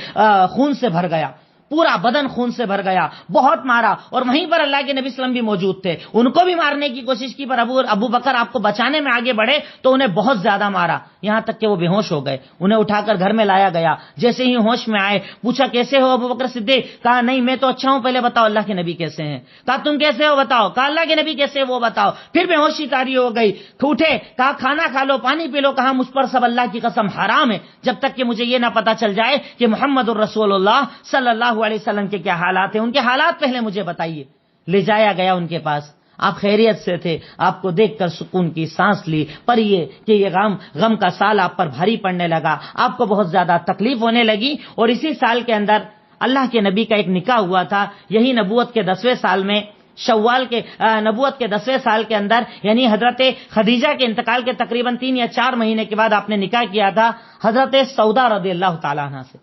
خون سے بھر گیا، پورا بدن خون سے بھر گیا، بہت مارا. اور وہیں پر اللہ کے نبی صلی اللہ علیہ وسلم بھی موجود تھے، ان کو بھی مارنے کی کوشش کی، پر ابو بکر آپ کو بچانے میں آگے بڑھے تو انہیں بہت زیادہ مارا، یہاں تک کہ وہ بے ہوش ہو گئے. انہیں اٹھا کر گھر میں لایا گیا. جیسے ہی ہوش میں آئے پوچھا کیسے ہو ابو بکر صدیق؟ کہا نہیں میں تو اچھا ہوں، پہلے بتاؤ اللہ کے نبی کیسے ہیں. کہا تم کیسے ہو بتاؤ. کہا اللہ کے نبی کیسے وہ بتاؤ. پھر بے ہوشی طاری ہو گئی، اٹھے، کہا کھانا کھا لو، پانی پی لو. کہا مجھ پر سب اللہ کی قسم حرام ہے جب تک کہ مجھے یہ نہ پتا چل جائے کہ محمد الرسول اللہ صلی اللہ علیہ وسلم کے کیا حالات ہیں، ان کے حالات پہلے مجھے بتائیے. لے جایا گیا ان کے پاس، آپ خیریت سے تھے، آپ کو دیکھ کر سکون کی سانس لی، پر یہ کہ یہ غم کا سال آپ پر بھاری پڑنے لگا، آپ کو بہت زیادہ تکلیف ہونے لگی. اور اسی سال کے اندر اللہ کے نبی کا ایک نکاح ہوا تھا، یہی نبوت کے 10ویں سال میں، شوال کے نبوت کے 10ویں سال کے اندر، یعنی حضرت خدیجہ کے انتقال کے تقریباً 3 یا 4 مہینے کے بعد آپ نے نکاح کیا تھا حضرت سودا رضی اللہ تعالیٰ عنہ سے.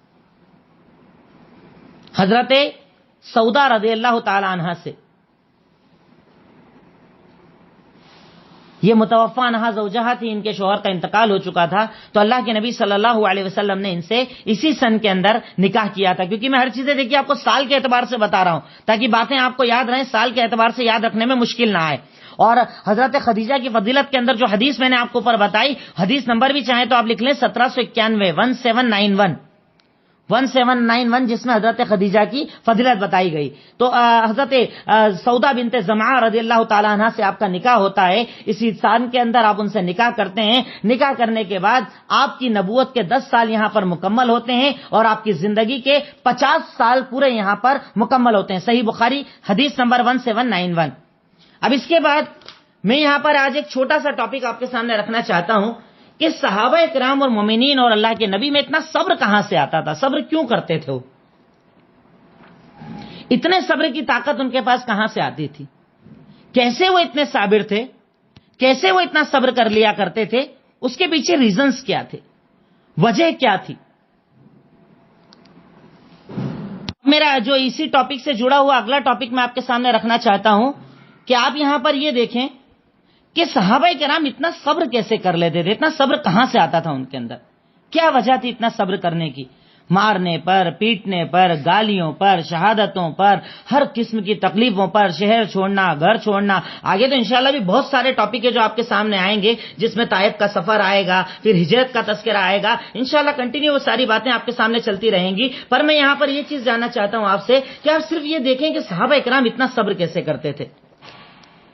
حضرت سودا رضی اللہ تعالیٰ عنہ سے. یہ متوفا نہا زوجہ تھی، ان کے شوہر کا انتقال ہو چکا تھا، تو اللہ کے نبی صلی اللہ علیہ وسلم نے ان سے اسی سن کے اندر نکاح کیا تھا. کیونکہ میں ہر چیزیں دیکھیے آپ کو سال کے اعتبار سے بتا رہا ہوں تاکہ باتیں آپ کو یاد رہیں، سال کے اعتبار سے یاد رکھنے میں مشکل نہ آئے. اور حضرت خدیجہ کی فضیلت کے اندر جو حدیث میں نے آپ کو اوپر بتائی، حدیث نمبر بھی چاہیں تو آپ لکھ لیں 1791 1791 جس میں حضرت خدیجہ کی فضیلت بتائی گئی. تو حضرت سودا بنت زمعہ رضی اللہ تعالیٰ عنہ سے آپ کا نکاح ہوتا ہے. اسی سال کے اندر آپ ان سے نکاح کرتے ہیں. نکاح کرنے کے بعد آپ کی نبوت کے 10 سال یہاں پر مکمل ہوتے ہیں اور آپ کی زندگی کے 50 سال پورے یہاں پر مکمل ہوتے ہیں. صحیح بخاری حدیث نمبر 1791. اب اس کے بعد میں یہاں پر آج ایک چھوٹا سا ٹاپک آپ کے سامنے رکھنا چاہتا ہوں کہ صحابہ کرام اور مومنین اور اللہ کے نبی میں اتنا صبر کہاں سے آتا تھا؟ صبر کیوں کرتے تھے وہ؟ اتنے صبر کی طاقت ان کے پاس کہاں سے آتی تھی؟ کیسے وہ اتنے صابر تھے؟ کیسے وہ اتنا صبر کر لیا کرتے تھے؟ اس کے پیچھے ریزنز کیا تھے؟ وجہ کیا تھی؟ میرا جو اسی ٹاپک سے جڑا ہوا اگلا ٹاپک میں آپ کے سامنے رکھنا چاہتا ہوں کہ آپ یہاں پر یہ دیکھیں کہ صحابہ کرام اتنا صبر کیسے کر لیتے تھے؟ اتنا صبر کہاں سے آتا تھا ان کے اندر؟ کیا وجہ تھی اتنا صبر کرنے کی؟ مارنے پر، پیٹنے پر، گالیوں پر، شہادتوں پر، ہر قسم کی تکلیفوں پر، شہر چھوڑنا، گھر چھوڑنا. آگے تو انشاءاللہ بھی بہت سارے ٹاپک ہے جو آپ کے سامنے آئیں گے، جس میں طائف کا سفر آئے گا، پھر ہجرت کا تذکرہ آئے گا. انشاءاللہ کنٹینیو وہ ساری باتیں آپ کے سامنے چلتی رہیں گی. پر میں یہاں پر یہ چیز جاننا چاہتا ہوں آپ سے کہ آپ صرف یہ دیکھیں کہ صحابہ کرام اتنا صبر کیسے کرتے تھے.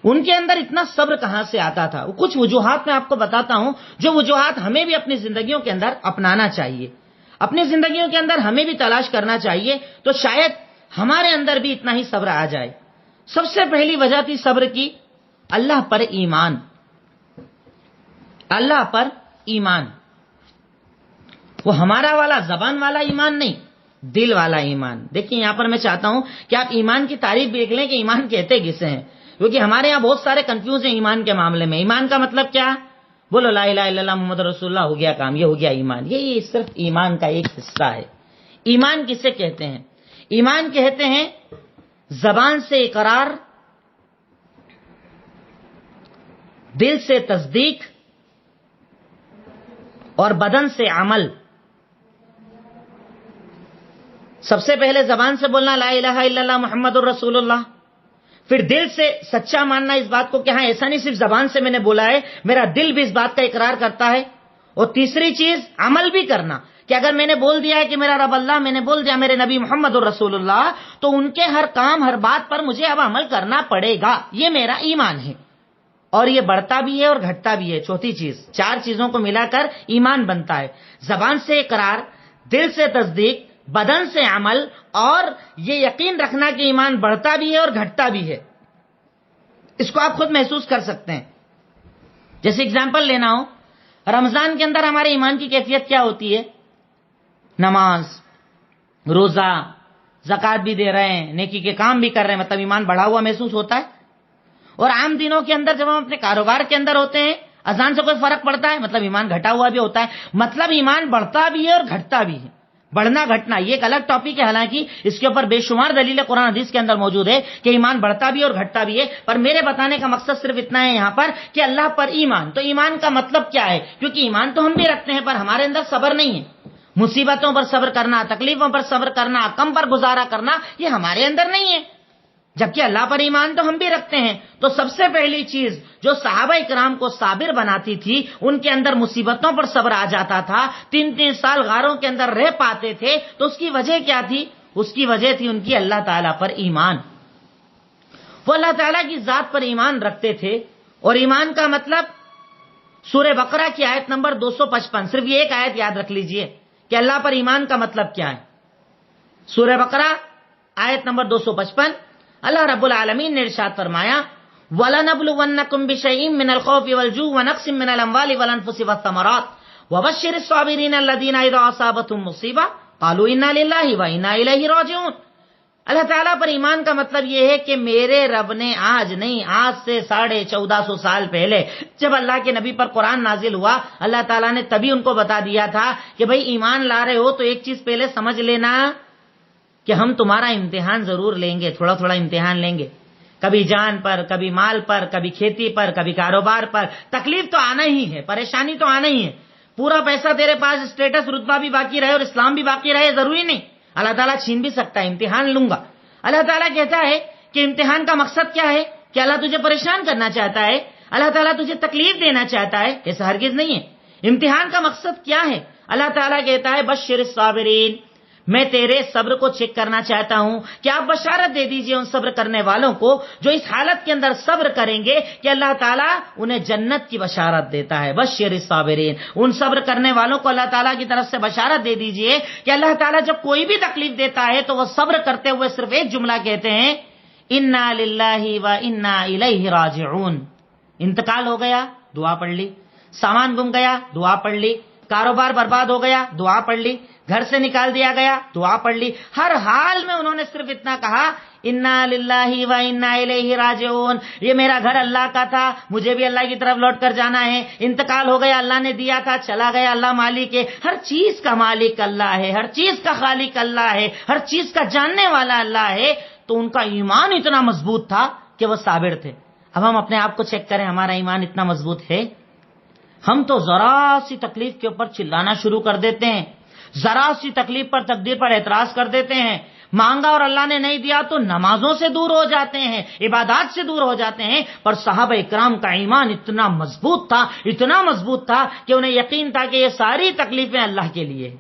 ان کے اندر اتنا صبر کہاں سے آتا تھا؟ کچھ وجوہات میں آپ کو بتاتا ہوں، جو وجوہات ہمیں بھی اپنی زندگیوں کے اندر اپنانا چاہیے، اپنی زندگیوں کے اندر ہمیں بھی تلاش کرنا چاہیے، تو شاید ہمارے اندر بھی اتنا ہی صبر آ جائے۔ سب سے پہلی وجہ تھی صبر کی، اللہ پر ایمان، اللہ پر ایمان۔ وہ ہمارا والا زبان والا ایمان نہیں، دل والا ایمان۔ دیکھیں یہاں پر میں چاہتا ہوں کہ آپ ایمان کی تعریف دیکھ لیں کہ ایمان کہتے کسے ہیں، کیونکہ ہمارے یہاں بہت سارے کنفیوز ہیں ایمان کے معاملے میں۔ ایمان کا مطلب کیا؟ بولو لا الہ الا اللہ محمد رسول اللہ، ہو گیا کام، یہ ہو گیا ایمان۔ یہ صرف ایمان کا ایک حصہ ہے۔ ایمان کسے کہتے ہیں؟ ایمان کہتے ہیں زبان سے اقرار، دل سے تصدیق اور بدن سے عمل۔ سب سے پہلے زبان سے بولنا لا الہ الا اللہ محمد الرسول اللہ، پھر دل سے سچا ماننا اس بات کو کہ ہاں ایسا نہیں صرف زبان سے میں نے بولا ہے، میرا دل بھی اس بات کا اقرار کرتا ہے، اور تیسری چیز عمل بھی کرنا کہ اگر میں نے بول دیا ہے کہ میرا رب اللہ، میں نے بول دیا میرے نبی محمد الرسول اللہ، تو ان کے ہر کام ہر بات پر مجھے اب عمل کرنا پڑے گا۔ یہ میرا ایمان ہے، اور یہ بڑھتا بھی ہے اور گھٹتا بھی ہے۔ چوتھی چیز، چار چیزوں کو ملا کر ایمان بنتا ہے، زبان سے اقرار، دل سے تصدیق، بدن سے عمل، اور یہ یقین رکھنا کہ ایمان بڑھتا بھی ہے اور گھٹتا بھی ہے۔ اس کو آپ خود محسوس کر سکتے ہیں۔ جیسے اگزامپل لینا ہو، رمضان کے اندر ہمارے ایمان کی کیفیت کیا ہوتی ہے؟ نماز، روزہ، زکوٰۃ بھی دے رہے ہیں، نیکی کے کام بھی کر رہے ہیں، مطلب ایمان بڑھا ہوا محسوس ہوتا ہے۔ اور عام دنوں کے اندر جب ہم اپنے کاروبار کے اندر ہوتے ہیں، اذان سے کوئی فرق پڑتا ہے؟ مطلب ایمان گھٹا ہوا بھی ہوتا ہے۔ مطلب ایمان بڑھتا بھی ہے اور گھٹتا بھی ہے۔ بڑھنا گھٹنا یہ ایک الگ ٹاپک ہے، حالانکہ اس کے اوپر بے شمار دلیلیں قرآن حدیث کے اندر موجود ہے کہ ایمان بڑھتا بھی اور گھٹتا بھی ہے، پر میرے بتانے کا مقصد صرف اتنا ہے یہاں پر کہ اللہ پر ایمان۔ تو ایمان کا مطلب کیا ہے؟ کیونکہ ایمان تو ہم بھی رکھتے ہیں، پر ہمارے اندر صبر نہیں ہے۔ مصیبتوں پر صبر کرنا، تکلیفوں پر صبر کرنا، کم پر گزارا کرنا، یہ ہمارے اندر نہیں ہے، جبکہ اللہ پر ایمان تو ہم بھی رکھتے ہیں۔ تو سب سے پہلی چیز جو صحابہ اکرام کو صابر بناتی تھی، ان کے اندر مصیبتوں پر صبر آ جاتا تھا، 3 سال غاروں کے اندر رہ پاتے تھے، تو اس کی وجہ کیا تھی؟ اس کی وجہ تھی ان کی اللہ تعالیٰ پر ایمان۔ وہ اللہ تعالیٰ کی ذات پر ایمان رکھتے تھے، اور ایمان کا مطلب سورہ بقرہ کی آیت نمبر 255، صرف یہ ایک آیت یاد رکھ لیجئے کہ اللہ پر ایمان کا مطلب کیا ہے۔ سورہ بقرہ آیت نمبر 255، اللہ رب العالمین نے ارشاد فرمایا وَلَنَبْلُوَنَّكُمْ بِشَيْءٍ مِّنَ الْخَوْفِ وَالْجُوعِ وَنَقْصٍ مِّنَ الْأَمْوَالِ وَالْأَنفُسِ وَالثَّمَرَاتِ وَبَشِّرِ الصَّابِرِينَ الَّذِينَ إِذَا أَصَابَتْهُم مُّصِيبَةٌ قَالُوا إِنَّا لِلَّهِ وَإِنَّا إِلَيْهِ رَاجِعُونَ۔ اللہ تعالیٰ پر ایمان کا مطلب یہ ہے کہ میرے رب نے آج نہیں، آج سے 1450 سال پہلے جب اللہ کے نبی پر قرآن نازل ہوا، اللہ تعالیٰ نے تبھی ان کو بتا دیا تھا کہ بھئی ایمان لا رہے ہو تو ایک چیز پہلے سمجھ لینا کہ ہم تمہارا امتحان ضرور لیں گے، تھوڑا تھوڑا امتحان لیں گے، کبھی جان پر، کبھی مال پر، کبھی کھیتی پر، کبھی کاروبار پر۔ تکلیف تو آنا ہی ہے، پریشانی تو آنا ہی ہے۔ پورا پیسہ تیرے پاس، اسٹیٹس رتبہ بھی باقی رہے اور اسلام بھی باقی رہے، ضروری نہیں، اللہ تعالیٰ چھین بھی سکتا ہے، امتحان لوں گا۔ اللہ تعالیٰ کہتا ہے کہ امتحان کا مقصد کیا ہے؟ کہ اللہ تجھے پریشان کرنا چاہتا ہے، اللہ تعالیٰ تجھے تکلیف دینا چاہتا ہے؟ ایسا ہرگز نہیں ہے۔ امتحان کا مقصد کیا ہے؟ اللہ تعالیٰ کہتا ہے بشر الصابرین، میں تیرے صبر کو چیک کرنا چاہتا ہوں کہ آپ بشارت دے دیجئے ان صبر کرنے والوں کو جو اس حالت کے اندر صبر کریں گے کہ اللہ تعالیٰ انہیں جنت کی بشارت دیتا ہے۔ بشر الصابرین، ان صبر کرنے والوں کو اللہ تعالیٰ کی طرف سے بشارت دے دیجئے کہ اللہ تعالیٰ جب کوئی بھی تکلیف دیتا ہے تو وہ صبر کرتے ہوئے صرف ایک جملہ کہتے ہیں انا للہ و انا الیہ راجعون۔ انتقال ہو گیا، دعا پڑھ لی، سامان گم گیا، دعا پڑھ لی، کاروبار برباد ہو گیا، دعا پڑھ لی، گھر سے نکال دیا گیا، دعا پڑھ لی۔ ہر حال میں انہوں نے صرف اتنا کہا انا للہ و انا الیہ راجعون، یہ میرا گھر اللہ کا تھا، مجھے بھی اللہ کی طرف لوٹ کر جانا ہے، انتقال ہو گیا، اللہ نے دیا تھا، چلا گیا، اللہ مالک ہے، ہر چیز کا مالک اللہ ہے، ہر چیز کا خالق اللہ ہے، ہر چیز کا جاننے والا اللہ ہے۔ تو ان کا ایمان اتنا مضبوط تھا کہ وہ صابر تھے۔ اب ہم اپنے آپ کو چیک کریں، ہمارا ایمان اتنا مضبوط ہے؟ ہم تو ذرا سی تکلیف کے اوپر چلانا شروع کر دیتے ہیں، ذرا سی تکلیف پر، تقدیر پر اعتراض کر دیتے ہیں، مانگا اور اللہ نے نہیں دیا تو نمازوں سے دور ہو جاتے ہیں، عبادات سے دور ہو جاتے ہیں۔ پر صحابہ اکرام کا ایمان اتنا مضبوط تھا، اتنا مضبوط تھا کہ انہیں یقین تھا کہ یہ ساری تکلیفیں اللہ کے لیے ہیں،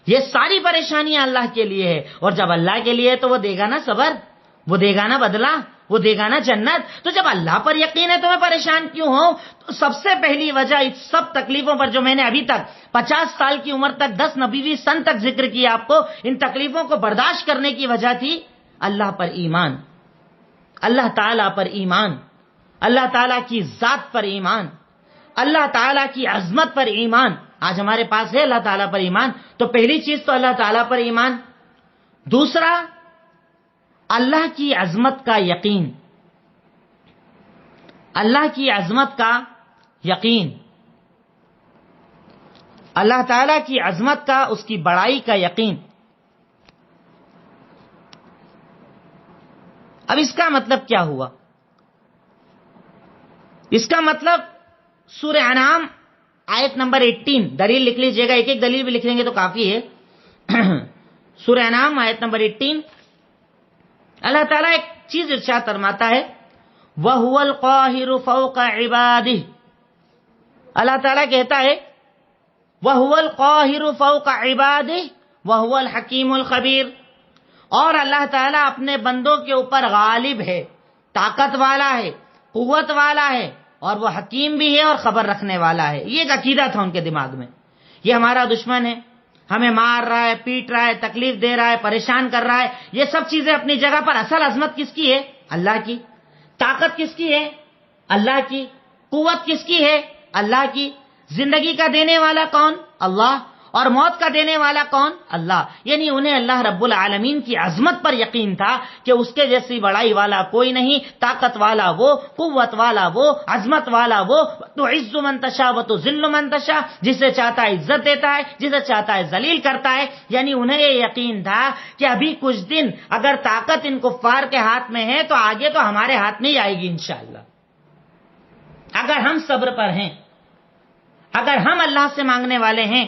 یہ ساری پریشانیاں اللہ کے لیے ہے، اور جب اللہ کے لیے ہے تو وہ دے گا نا صبر، وہ دے گا نا بدلہ، وہ دے گا نا جنت. تو جب اللہ پر یقین ہے تو میں پریشان کیوں ہوں؟ تو سب سے پہلی وجہ اس سب تکلیفوں پر جو میں نے ابھی تک 50 سال کی عمر تک 10 نبوی سن تک ذکر کیا آپ کو، ان تکلیفوں کو برداشت کرنے کی وجہ تھی اللہ پر ایمان، اللہ تعالیٰ پر ایمان، اللہ تعالیٰ کی ذات پر ایمان، اللہ تعالیٰ کی عظمت پر ایمان. آج ہمارے پاس ہے اللہ تعالیٰ پر ایمان. تو پہلی چیز تو اللہ تعالیٰ پر ایمان. دوسرا، اللہ کی عظمت کا یقین، اللہ کی عظمت کا یقین، اللہ تعالیٰ کی عظمت کا، اس کی بڑائی کا یقین. اب اس کا مطلب کیا ہوا؟ اس کا مطلب سورہ انعام آیت نمبر 18، دلیل لکھ لیجئے گا، ایک ایک دلیل بھی لکھ لیں گے تو کافی ہے. سورہ انعام آیت نمبر 18، اللہ تعالیٰ ایک چیز ارشاد فرماتا ہے، وَهُوَ الْقَاهِرُ فَوْقَ عِبَادِهِ. اللہ تعالیٰ کہتا ہے وَهُوَ الْقَاهِرُ فَوْقَ عِبَادِهِ وَهُوَ الْحَكِيمُ الْخَبِيرُ. اور اللہ تعالیٰ اپنے بندوں کے اوپر غالب ہے، طاقت والا ہے، قوت والا ہے، اور وہ حکیم بھی ہے اور خبر رکھنے والا ہے. یہ ایک عقیدہ تھا ان کے دماغ میں. یہ ہمارا دشمن ہے، ہمیں مار رہا ہے، پیٹ رہا ہے، تکلیف دے رہا ہے، پریشان کر رہا ہے. یہ سب چیزیں اپنی جگہ پر، اصل عظمت کس کی ہے؟ اللہ کی. طاقت کس کی ہے؟ اللہ کی. قوت کس کی ہے؟ اللہ کی. زندگی کا دینے والا کون؟ اللہ. اور موت کا دینے والا کون؟ اللہ. یعنی انہیں اللہ رب العالمین کی عظمت پر یقین تھا کہ اس کے جیسی بڑائی والا کوئی نہیں، طاقت والا وہ، قوت والا وہ، عظمت والا وہ. تعز من تشاء وتذل من تشاء، جسے چاہتا ہے عزت دیتا ہے، جسے چاہتا ہے ذلیل کرتا ہے. یعنی انہیں یہ یقین تھا کہ ابھی کچھ دن اگر طاقت ان کفار کے ہاتھ میں ہے تو آگے تو ہمارے ہاتھ میں ہی آئے گی انشاءاللہ. اگر ہم صبر پر ہیں، اگر ہم اللہ سے مانگنے والے ہیں،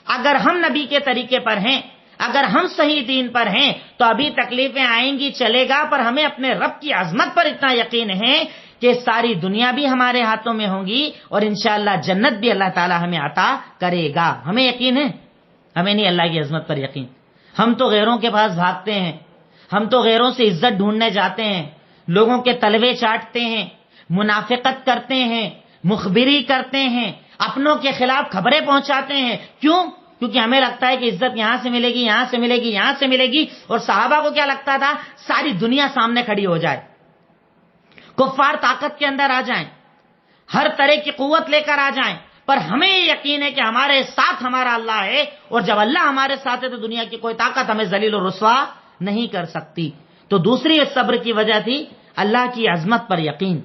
اگر ہم نبی کے طریقے پر ہیں، اگر ہم صحیح دین پر ہیں تو ابھی تکلیفیں آئیں گی، چلے گا، پر ہمیں اپنے رب کی عظمت پر اتنا یقین ہے کہ ساری دنیا بھی ہمارے ہاتھوں میں ہوں گی اور انشاءاللہ جنت بھی اللہ تعالی ہمیں عطا کرے گا. ہمیں یقین ہے، ہمیں نہیں اللہ کی عظمت پر یقین. ہم تو غیروں کے پاس بھاگتے ہیں، ہم تو غیروں سے عزت ڈھونڈنے جاتے ہیں، لوگوں کے تلوے چاٹتے ہیں، منافقت کرتے ہیں، مخبری کرتے ہیں، اپنوں کے خلاف خبریں پہنچاتے ہیں. کیوں؟ کیونکہ ہمیں لگتا ہے کہ عزت یہاں سے ملے گی، یہاں سے ملے گی، یہاں سے ملے گی. اور صحابہ کو کیا لگتا تھا؟ ساری دنیا سامنے کھڑی ہو جائے، کفار طاقت کے اندر آ جائیں، ہر طرح کی قوت لے کر آ جائیں، پر ہمیں یہ یقین ہے کہ ہمارے ساتھ ہمارا اللہ ہے، اور جب اللہ ہمارے ساتھ ہے تو دنیا کی کوئی طاقت ہمیں ذلیل و رسوا نہیں کر سکتی. تو دوسری صبر کی وجہ تھی اللہ کی عظمت پر یقین.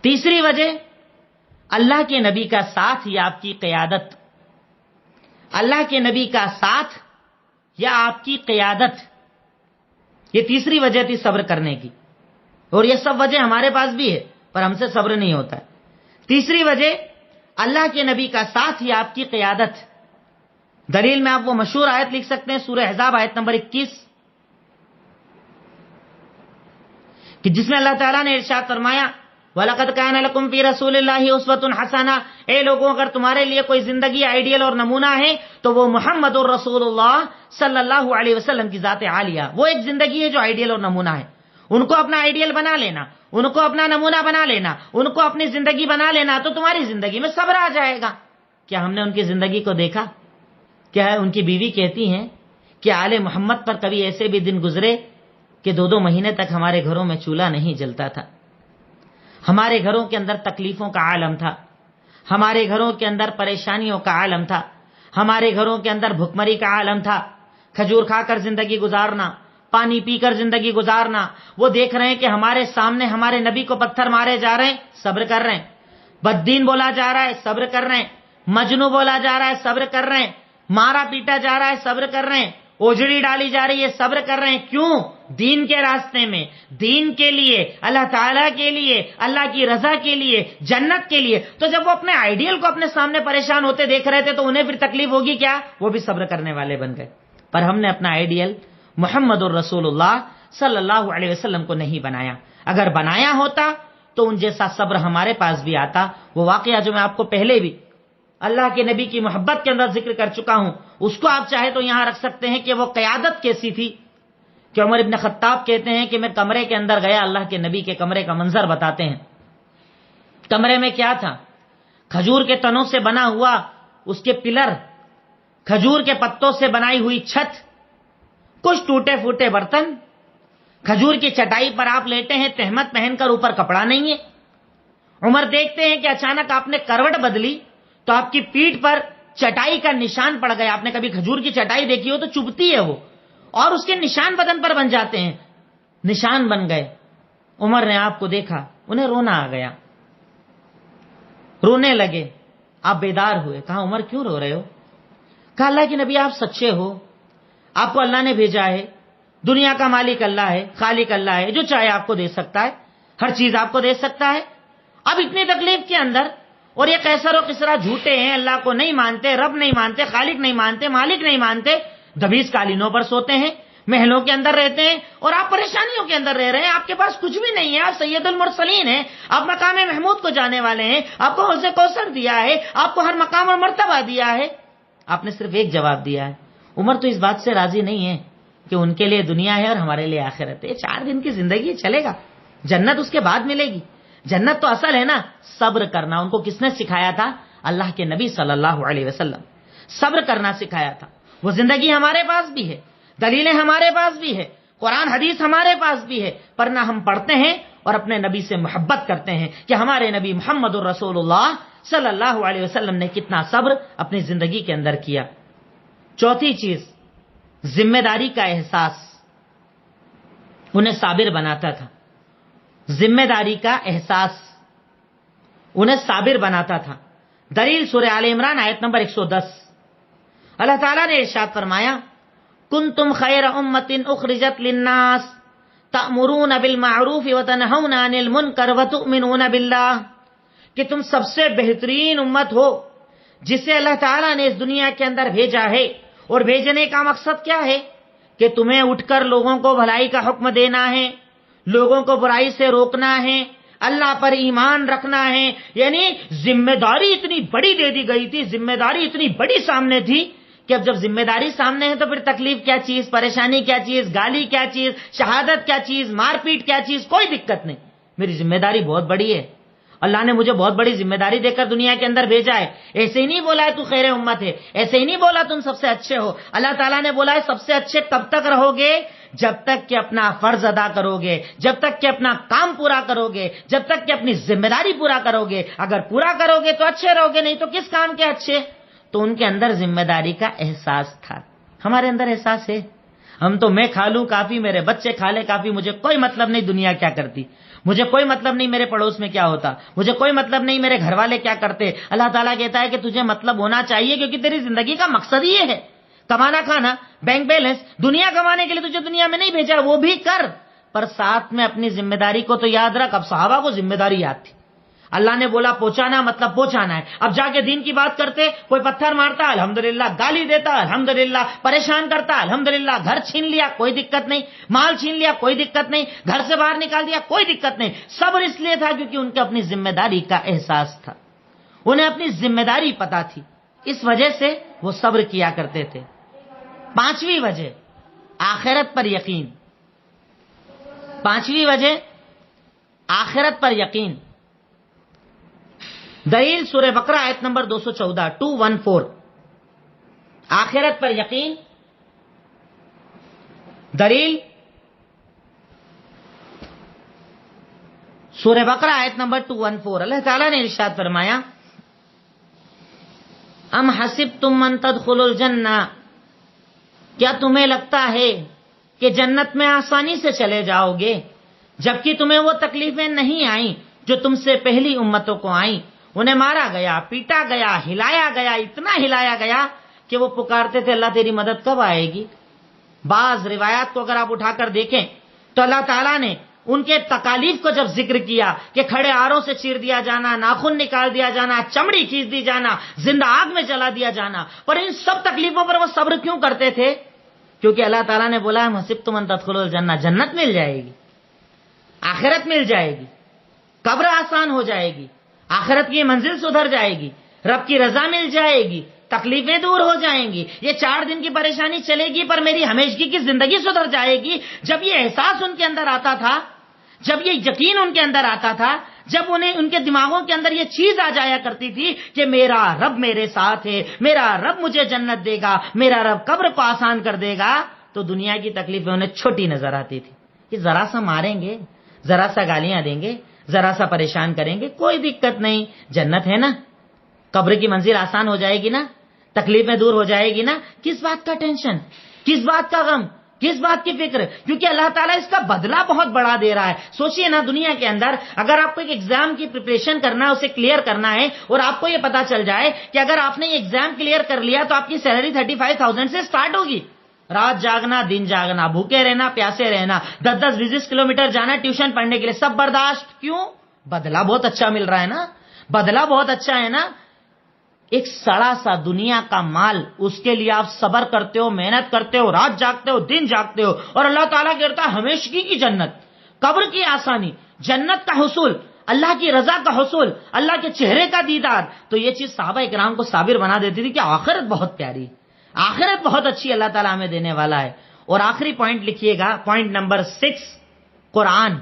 تیسری وجہ اللہ کے نبی کا ساتھ یا آپ کی قیادت. اللہ کے نبی کا ساتھ یا آپ کی قیادت، یہ تیسری وجہ تھی صبر کرنے کی. اور یہ سب وجہ ہمارے پاس بھی ہے پر ہم سے صبر نہیں ہوتا ہے. تیسری وجہ اللہ کے نبی کا ساتھ یا آپ کی قیادت. دلیل میں آپ وہ مشہور آیت لکھ سکتے ہیں، سورہ احزاب آیت نمبر 21، کہ جس میں اللہ تعالیٰ نے ارشاد فرمایا وَلَقَدْ كَانَ لَكُمْ فِي رَسُولِ اللَّهِ أُسْوَةٌ حَسَنَةٌ. اے لوگوں، اگر تمہارے لیے کوئی زندگی آئیڈیل اور نمونہ ہے تو وہ محمد الرسول اللہ صلی اللہ علیہ وسلم کی ذات عالیہ. وہ ایک زندگی ہے جو آئیڈیل اور نمونہ ہے. ان کو اپنا آئیڈیل بنا لینا، ان کو اپنا نمونہ بنا لینا، ان کو اپنی زندگی بنا لینا، تو تمہاری زندگی میں صبر آ جائے گا. کیا ہم نے ان کی زندگی کو دیکھا؟ کیا ان کی بیوی کہتی ہیں کہ آل محمد پر کبھی ایسے بھی دن گزرے کہ 2 مہینے تک ہمارے گھروں میں چولہا نہیں جلتا تھا، ہمارے گھروں کے اندر تکلیفوں کا عالم تھا، ہمارے گھروں کے اندر پریشانیوں کا عالم تھا، ہمارے گھروں کے اندر بھکمری کا عالم تھا، کھجور کھا کر زندگی گزارنا، پانی پی کر زندگی گزارنا. وہ دیکھ رہے ہیں کہ ہمارے سامنے ہمارے نبی کو پتھر مارے جا رہے ہیں، صبر کر رہے ہیں. بددین بولا جا رہا ہے، صبر کر رہے ہیں. مجنو بولا جا رہا ہے، صبر کر رہے ہیں. مارا پیٹا جا رہا ہے، صبر کر رہے ہیں. اوجڑی ڈالی جا رہی ہے، صبر کر رہے ہیں. کیوں؟ دین کے راستے میں، دین کے لیے، اللہ تعالیٰ کے لیے، اللہ کی رضا کے لیے، جنت کے لیے. تو جب وہ اپنے آئیڈیل کو اپنے سامنے پریشان ہوتے دیکھ رہے تھے تو انہیں پھر تکلیف ہوگی کیا؟ وہ بھی صبر کرنے والے بن گئے. پر ہم نے اپنا آئیڈیل محمد الرسول اللہ صلی اللہ علیہ وسلم کو نہیں بنایا. اگر بنایا ہوتا تو ان جیسا صبر ہمارے پاس بھی آتا. وہ واقعہ جو میں آپ کو پہلے بھی اللہ کے نبی کی محبت کے اندر ذکر کر چکا ہوں، اس کو آپ چاہے تو یہاں رکھ سکتے ہیں کہ وہ قیادت کیسی تھی کہ عمر ابن خطاب کہتے ہیں کہ میں کمرے کے اندر گیا، اللہ کے نبی کے کمرے کا منظر بتاتے ہیں. کمرے میں کیا تھا؟ کھجور کے تنوں سے بنا ہوا اس کے پلر، کھجور کے پتوں سے بنائی ہوئی چھت، کچھ ٹوٹے پھوٹے برتن، کھجور کی چٹائی پر آپ لیٹے ہیں، تہمت پہن کر، اوپر کپڑا نہیں ہے. عمر دیکھتے ہیں کہ اچانک آپ نے کروٹ بدلی تو آپ کی پیٹھ پر چٹائی کا نشان پڑ گیا. آپ نے کبھی کھجور کی چٹائی دیکھی ہو تو چبھتی ہے وہ، اور اس کے نشان بدن پر بن جاتے ہیں، نشان بن گئے. عمر نے آپ کو دیکھا، انہیں رونا آ گیا، رونے لگے. آپ بیدار ہوئے. کہا عمر کیوں رو رہے ہو؟ کہا اللہ کے نبی آپ سچے ہو، آپ کو اللہ نے بھیجا ہے، دنیا کا مالک اللہ ہے، خالق اللہ ہے، جو چاہے آپ کو دے سکتا ہے، ہر چیز آپ کو دے سکتا ہے. اب اتنی تکلیف کے اندر، اور یہ قیصر و کسریٰ جھوٹے ہیں، اللہ کو نہیں مانتے، رب نہیں مانتے، خالق نہیں مانتے، مالک نہیں مانتے، دبیس قالینوں پر سوتے ہیں، محلوں کے اندر رہتے ہیں، اور آپ پریشانیوں کے اندر رہ رہے ہیں. آپ کے پاس کچھ بھی نہیں ہے، آپ سید المرسلین ہیں، آپ مقام محمود کو جانے والے ہیں، آپ کو حوض کوثر دیا ہے، آپ کو ہر مقام اور مرتبہ دیا ہے. آپ نے صرف ایک جواب دیا ہے. عمر تو اس بات سے راضی نہیں ہے کہ ان کے لیے دنیا ہے اور ہمارے لیے آخرت ہے. 4 دن کی زندگی چلے گا، جنت اس کے بعد ملے گی. جنت تو اصل ہے نا صبر کرنا. ان کو کس نے سکھایا تھا؟ اللہ کے نبی صلی اللہ علیہ وسلم. صبر کرنا سکھایا تھا. وہ زندگی ہمارے پاس بھی ہے، دلیلیں ہمارے پاس بھی ہے، قرآن حدیث ہمارے پاس بھی ہے، پر نہ ہم پڑھتے ہیں اور اپنے نبی سے محبت کرتے ہیں کہ ہمارے نبی محمد الرسول اللہ صلی اللہ علیہ وسلم نے کتنا صبر اپنی زندگی کے اندر کیا. چوتھی چیز، ذمہ داری کا احساس انہیں صابر بناتا تھا. ذمہ داری کا احساس انہیں صابر بناتا تھا. دلیل سورہ آل عمران آیت نمبر 110. اللہ تعالیٰ نے ارشاد فرمایا کنتم خیر امت اخرجت للناس تأمرون بالمعروف وتنہون عن المنکر وتؤمنون باللہ، کہ تم سب سے بہترین امت ہو جسے اللہ تعالیٰ نے اس دنیا کے اندر بھیجا ہے. اور بھیجنے کا مقصد کیا ہے؟ کہ تمہیں اٹھ کر لوگوں کو بھلائی کا حکم دینا ہے، لوگوں کو برائی سے روکنا ہے، اللہ پر ایمان رکھنا ہے. یعنی ذمہ داری اتنی بڑی دے دی گئی تھی، ذمہ داری اتنی بڑی سامنے تھی کہ اب جب ذمہ داری سامنے ہے تو پھر تکلیف کیا چیز، پریشانی کیا چیز، گالی کیا چیز، شہادت کیا چیز، مار پیٹ کیا چیز، کوئی دقت نہیں. میری ذمہ داری بہت بڑی ہے، اللہ نے مجھے بہت بڑی ذمہ داری دے کر دنیا کے اندر بھیجا ہے. ایسے ہی نہیں بولا ہے تو خیر امت ہے، ایسے ہی نہیں بولا تم سب سے اچھے ہو. اللہ تعالیٰ نے بولا ہے سب سے اچھے کب تک رہو گے؟ جب تک کہ اپنا فرض ادا کرو گے، جب تک کہ اپنا کام پورا کرو گے، جب تک کہ اپنی ذمہ داری پورا کرو گے. اگر پورا کرو گے تو اچھے رہو گے، نہیں تو کس کام کے اچھے؟ تو ان کے اندر ذمہ داری کا احساس تھا. ہمارے اندر احساس ہے؟ ہم تو میں کھا لوں کافی، میرے بچے کھا لے کافی، مجھے کوئی مطلب نہیں دنیا کیا کرتی، مجھے کوئی مطلب نہیں میرے پڑوس میں کیا ہوتا، مجھے کوئی مطلب نہیں میرے گھر والے کیا کرتے. اللہ تعالیٰ کہتا ہے کہ تجھے مطلب ہونا چاہیے، کیونکہ تیری زندگی کا مقصد یہ ہے، کمانا کھانا، بینک بیلنس. دنیا کمانے کے لیے تجھے دنیا میں نہیں بھیجا، وہ بھی کر، پر ساتھ میں اپنی ذمہ داری کو تو یاد رکھ. اب صحابہ کو ذمہ داری یاد تھی. اللہ نے بولا پہنچانا مطلب پہنچانا ہے. اب جا کے دین کی بات کرتے، کوئی پتھر مارتا الحمدللہ، گالی دیتا الحمدللہ، پریشان کرتا الحمدللہ، گھر چھین لیا کوئی دقت نہیں، مال چھین لیا کوئی دقت نہیں، گھر سے باہر نکال دیا کوئی دقت نہیں. صبر اس لیے تھا کیونکہ ان کو اپنی ذمہ داری کا احساس تھا، انہیں اپنی ذمہ داری پتا تھی، اس وجہ سے وہ صبر کیا کرتے تھے. 5ویں وجہ آخرت پر یقین. 5ویں وجہ آخرت پر یقین. دلیل سورہ بقرہ آیت نمبر 214 214. آخرت پر یقین. دلیل سورہ بقرہ آیت نمبر 214. اللہ تعالیٰ نے ارشاد فرمایا ام حسبتم ان تدخلوا الجنہ، کیا تمہیں لگتا ہے کہ جنت میں آسانی سے چلے جاؤ گے جبکہ تمہیں وہ تکلیفیں نہیں آئیں جو تم سے پہلی امتوں کو آئیں. انہیں مارا گیا، پیٹا گیا، ہلایا گیا، اتنا ہلایا گیا کہ وہ پکارتے تھے اللہ تیری مدد کب آئے گی. بعض روایات کو اگر آپ اٹھا کر دیکھیں تو اللہ تعالیٰ نے ان کے تکالیف کو جب ذکر کیا کہ کھڑے آروں سے چیر دیا جانا، ناخن نکال دیا جانا، چمڑی کھینچ دی جانا، زندہ آگ میں جلا دیا جانا، پر ان سب تکلیفوں پر وہ صبر کیوں کرتے تھے؟ کیونکہ اللہ تعالیٰ نے بولا حسبتم ان تدخلوا الجنہ، جنت مل جائے گی، آخرت مل جائے گی، قبر آسان ہو جائے گی، آخرت کی منزل سدھر جائے گی، رب کی رضا مل جائے گی، تکلیفیں دور ہو جائیں گی، یہ 4 دن کی پریشانی چلے گی پر میری ہمیشگی کی زندگی سدھر جائے گی. جب یہ احساس ان کے اندر آتا تھا، جب یہ یقین ان کے اندر آتا تھا، جب انہیں ان کے دماغوں کے اندر یہ چیز آ جایا کرتی تھی کہ میرا رب میرے ساتھ ہے، میرا رب مجھے جنت دے گا، میرا رب قبر کو آسان کر دے گا، تو دنیا کی تکلیفیں انہیں چھوٹی نظر آتی تھی. کہ ذرا سا ماریں گے، ذرا سا گالیاں دیں گے، ذرا سا پریشان کریں گے، کوئی دقت نہیں، جنت ہے نا، قبر کی منزل آسان ہو جائے گی نا، تکلیفیں دور ہو جائے گی نا. کس بات کا ٹینشن، کس بات کا غم، کس بات کی فکر؟ کیونکہ اللہ تعالیٰ اس کا بدلہ بہت بڑا دے رہا ہے. سوچئے نا، دنیا کے اندر اگر آپ کو ایک ایگزام کی پریپریشن کرنا ہے، اسے کلیئر کرنا ہے، اور آپ کو یہ پتا چل جائے کہ اگر آپ نے یہ ایگزام کلیئر کر لیا تو آپ کی سیلری 35,000 سے سٹارٹ ہوگی. رات جاگنا، دن جاگنا، بھوکے رہنا، پیاسے رہنا، 10 20 کلومیٹر جانا ٹیوشن پڑھنے کے لیے، سب برداشت. کیوں؟ بدلہ بہت اچھا مل رہا ہے نا، بدلہ بہت اچھا ہے نا. ایک سڑا سا دنیا کا مال، اس کے لیے آپ صبر کرتے ہو، محنت کرتے ہو، رات جاگتے ہو، دن جاگتے ہو، اور اللہ تعالیٰ کہتا ہے ہمیشگی کی جنت، قبر کی آسانی، جنت کا حصول، اللہ کی رضا کا حصول، اللہ کے چہرے کا دیدار. تو یہ چیز صحابہ اکرام کو صابر بنا دیتی تھی کہ آخرت بہت پیاری، آخرت بہت اچھی اللہ تعالیٰ ہمیں دینے والا ہے. اور آخری پوائنٹ لکھیے گا، پوائنٹ نمبر 6، قرآن.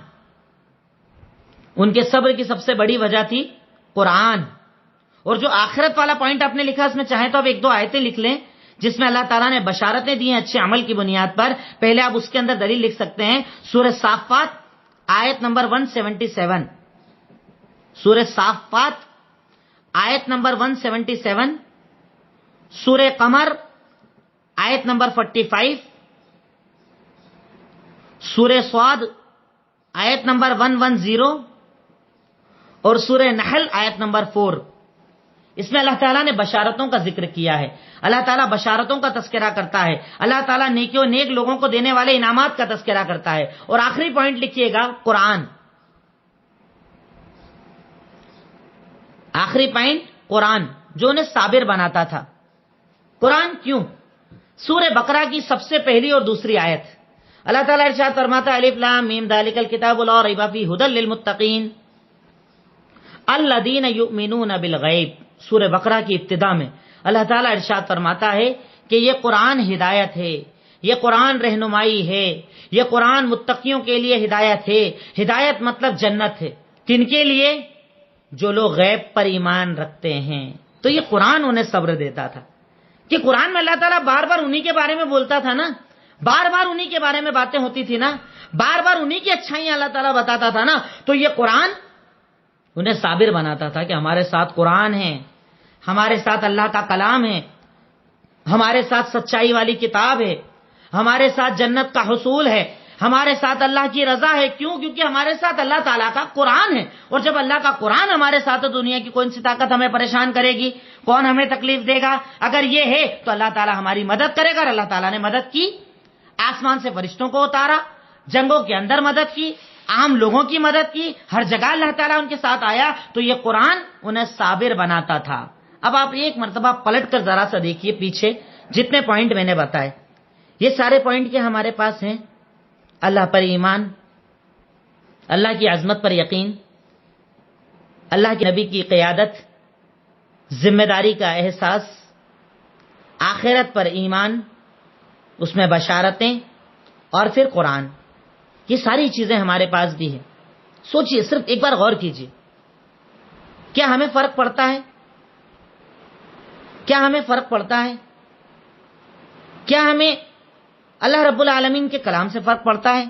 ان کے صبر کی سب سے بڑی وجہ تھی قرآن. اور جو آخرت والا پوائنٹ آپ نے لکھا، اس میں چاہیں تو آپ 1-2 آیتیں لکھ لیں جس میں اللہ تعالیٰ نے بشارتیں دی ہیں اچھے عمل کی بنیاد پر. پہلے آپ اس کے اندر دلیل لکھ سکتے ہیں، سورہ صافات آیت نمبر 177. سورہ صافات آیت نمبر 177، سورہ قمر آیت نمبر 45، سورہ صاد آیت نمبر 110، اور سورہ نحل آیت نمبر 4. اس میں اللہ تعالیٰ نے بشارتوں کا ذکر کیا ہے. اللہ تعالیٰ بشارتوں کا تذکرہ کرتا ہے، اللہ تعالیٰ نیکی و نیک لوگوں کو دینے والے انعامات کا تذکرہ کرتا ہے. اور آخری پوائنٹ لکھیے گا، قرآن. آخری پوائنٹ قرآن، جو انہیں صابر بناتا تھا. قرآن کیوں؟ سورہ بقرہ کی سب سے پہلی اور دوسری آیت، اللہ تعالیٰ ارشاد فرماتا ہے، الف لام میم ذالک الکتاب لا ریب فیہ ھدی للمتقین الذین یؤمنون بالغیب. سورہ بقرہ کی ابتدا میں اللہ تعالیٰ ارشاد فرماتا ہے کہ یہ قرآن ہدایت ہے، یہ قرآن رہنمائی ہے، یہ قرآن متقیوں کے لیے ہدایت ہے. ہدایت مطلب جنت ہے. کن کے لیے؟ جو لوگ غیب پر ایمان رکھتے ہیں. تو یہ قرآن انہیں صبر دیتا تھا کہ قرآن میں اللہ تعالیٰ بار بار انہی کے بارے میں بولتا تھا نا، بار بار انہی کے بارے میں باتیں ہوتی تھی نا، بار بار انہی کی اچھائیاں اللہ تعالیٰ بتاتا تھا نا. تو یہ قرآن انہیں صابر بناتا تھا کہ ہمارے ساتھ قرآن ہے، ہمارے ساتھ اللہ کا کلام ہے، ہمارے ساتھ سچائی والی کتاب ہے، ہمارے ساتھ جنت کا حصول ہے، ہمارے ساتھ اللہ کی رضا ہے. کیوں؟ کیونکہ ہمارے ساتھ اللہ تعالیٰ کا قرآن ہے. اور جب اللہ کا قرآن ہمارے ساتھ ہے، دنیا کی کون سی طاقت ہمیں پریشان کرے گی؟ کون ہمیں تکلیف دے گا؟ اگر یہ ہے تو اللہ تعالیٰ ہماری مدد کرے گا. اور اللہ تعالیٰ نے مدد کی، آسمان سے فرشتوں کو اتارا، جنگوں کے اندر مدد کی، عام لوگوں کی مدد کی، ہر جگہ اللہ تعالیٰ ان کے ساتھ آیا. تو یہ قرآن انہیں صابر بناتا تھا. اب آپ ایک مرتبہ پلٹ کر ذرا سا دیکھیے پیچھے، جتنے پوائنٹ میں نے بتائے یہ سارے پوائنٹ کیا ہمارے پاس ہیں؟ اللہ پر ایمان، اللہ کی عظمت پر یقین، اللہ کے نبی کی قیادت، ذمہ داری کا احساس، آخرت پر ایمان، اس میں بشارتیں، اور پھر قرآن. یہ ساری چیزیں ہمارے پاس بھی ہیں. سوچئے، صرف ایک بار غور کیجئے، کیا ہمیں فرق پڑتا ہے؟ کیا ہمیں فرق پڑتا ہے؟ کیا ہمیں اللہ رب العالمین کے کلام سے فرق پڑتا ہے؟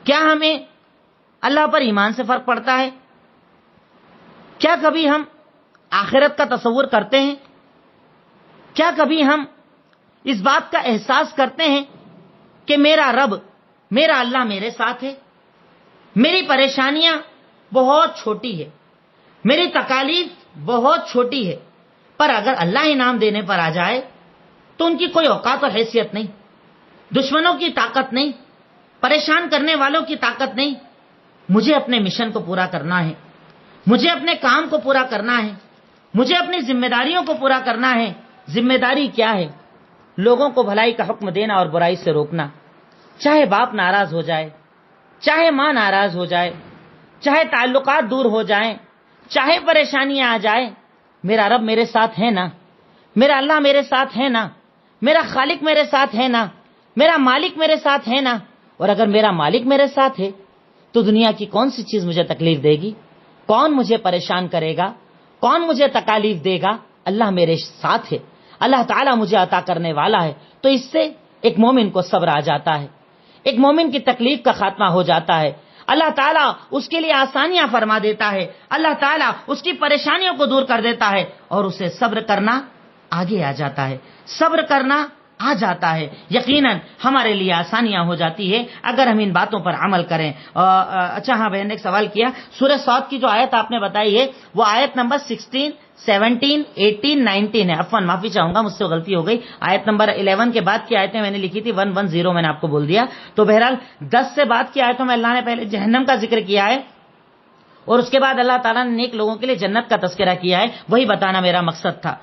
کیا ہمیں اللہ پر ایمان سے فرق پڑتا ہے؟ کیا کبھی ہم آخرت کا تصور کرتے ہیں؟ کیا کبھی ہم اس بات کا احساس کرتے ہیں کہ میرا رب، میرا اللہ میرے ساتھ ہے؟ میری پریشانیاں بہت چھوٹی ہے، میری تکالیف بہت چھوٹی ہے، پر اگر اللہ انعام دینے پر آ جائے تو ان کی کوئی اوقات اور حیثیت نہیں، دشمنوں کی طاقت نہیں، پریشان کرنے والوں کی طاقت نہیں. مجھے اپنے مشن کو پورا کرنا ہے، مجھے اپنے کام کو پورا کرنا ہے، مجھے اپنی ذمہ داریوں کو پورا کرنا ہے. ذمہ داری کیا ہے؟ لوگوں کو بھلائی کا حکم دینا اور برائی سے روکنا. چاہے باپ ناراض ہو جائے، چاہے ماں ناراض ہو جائے، چاہے تعلقات دور ہو جائیں، چاہے پریشانیاں آ جائیں، میرا رب میرے ساتھ ہے نا. میرا اللہ میرے ساتھ ہے نا, میرا خالق میرے ساتھ ہے نا, میرا مالک میرے ساتھ ہے نا. اور اگر میرا مالک میرے ساتھ ہے تو دنیا کی کون سی چیز مجھے تکلیف دے گی, کون مجھے پریشان کرے گا, کون مجھے تکالیف دے گا؟ اللہ میرے ساتھ ہے, اللہ تعالیٰ مجھے عطا کرنے والا ہے. تو اس سے ایک مومن کو صبر آ جاتا ہے, ایک مومن کی تکلیف کا خاتمہ ہو جاتا ہے. اللہ تعالیٰ اس کے لیے آسانیاں فرما دیتا ہے, اللہ تعالیٰ اس کی پریشانیوں کو دور کر دیتا ہے, اور اسے صبر کرنا آگے آ جاتا ہے, صبر کرنا آ جاتا ہے. یقیناً ہمارے لیے آسانیاں ہو جاتی ہے اگر ہم ان باتوں پر عمل کریں. اچھا ہاں, بہن نے ایک سوال کیا, سورہ صاد کی جو آیت آپ نے بتائی ہے وہ آیت نمبر 16, 17, 18, 19 ہے. عفواً معافی چاہوں گا, مجھ سے غلطی ہو گئی. آیت نمبر 11 کے بعد کی آیتیں میں نے لکھی تھی 110, میں نے آپ کو بول دیا. تو بہرحال 10 سے بعد کی آیتوں میں اللہ نے پہلے جہنم کا ذکر کیا ہے, اور اس کے بعد اللہ تعالیٰ نے نیک لوگوں کے لیے جنت کا تذکرہ کیا ہے. وہی بتانا میرا مقصد تھا.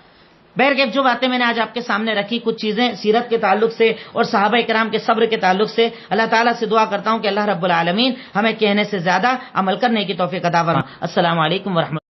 بہرکیف جو باتیں میں نے آج آپ کے سامنے رکھی, کچھ چیزیں سیرت کے تعلق سے اور صحابہ کرام کے صبر کے تعلق سے, اللہ تعالیٰ سے دعا کرتا ہوں کہ اللہ رب العالمین ہمیں کہنے سے زیادہ عمل کرنے کی توفیق عطا فرمائے. السلام علیکم ورحمۃ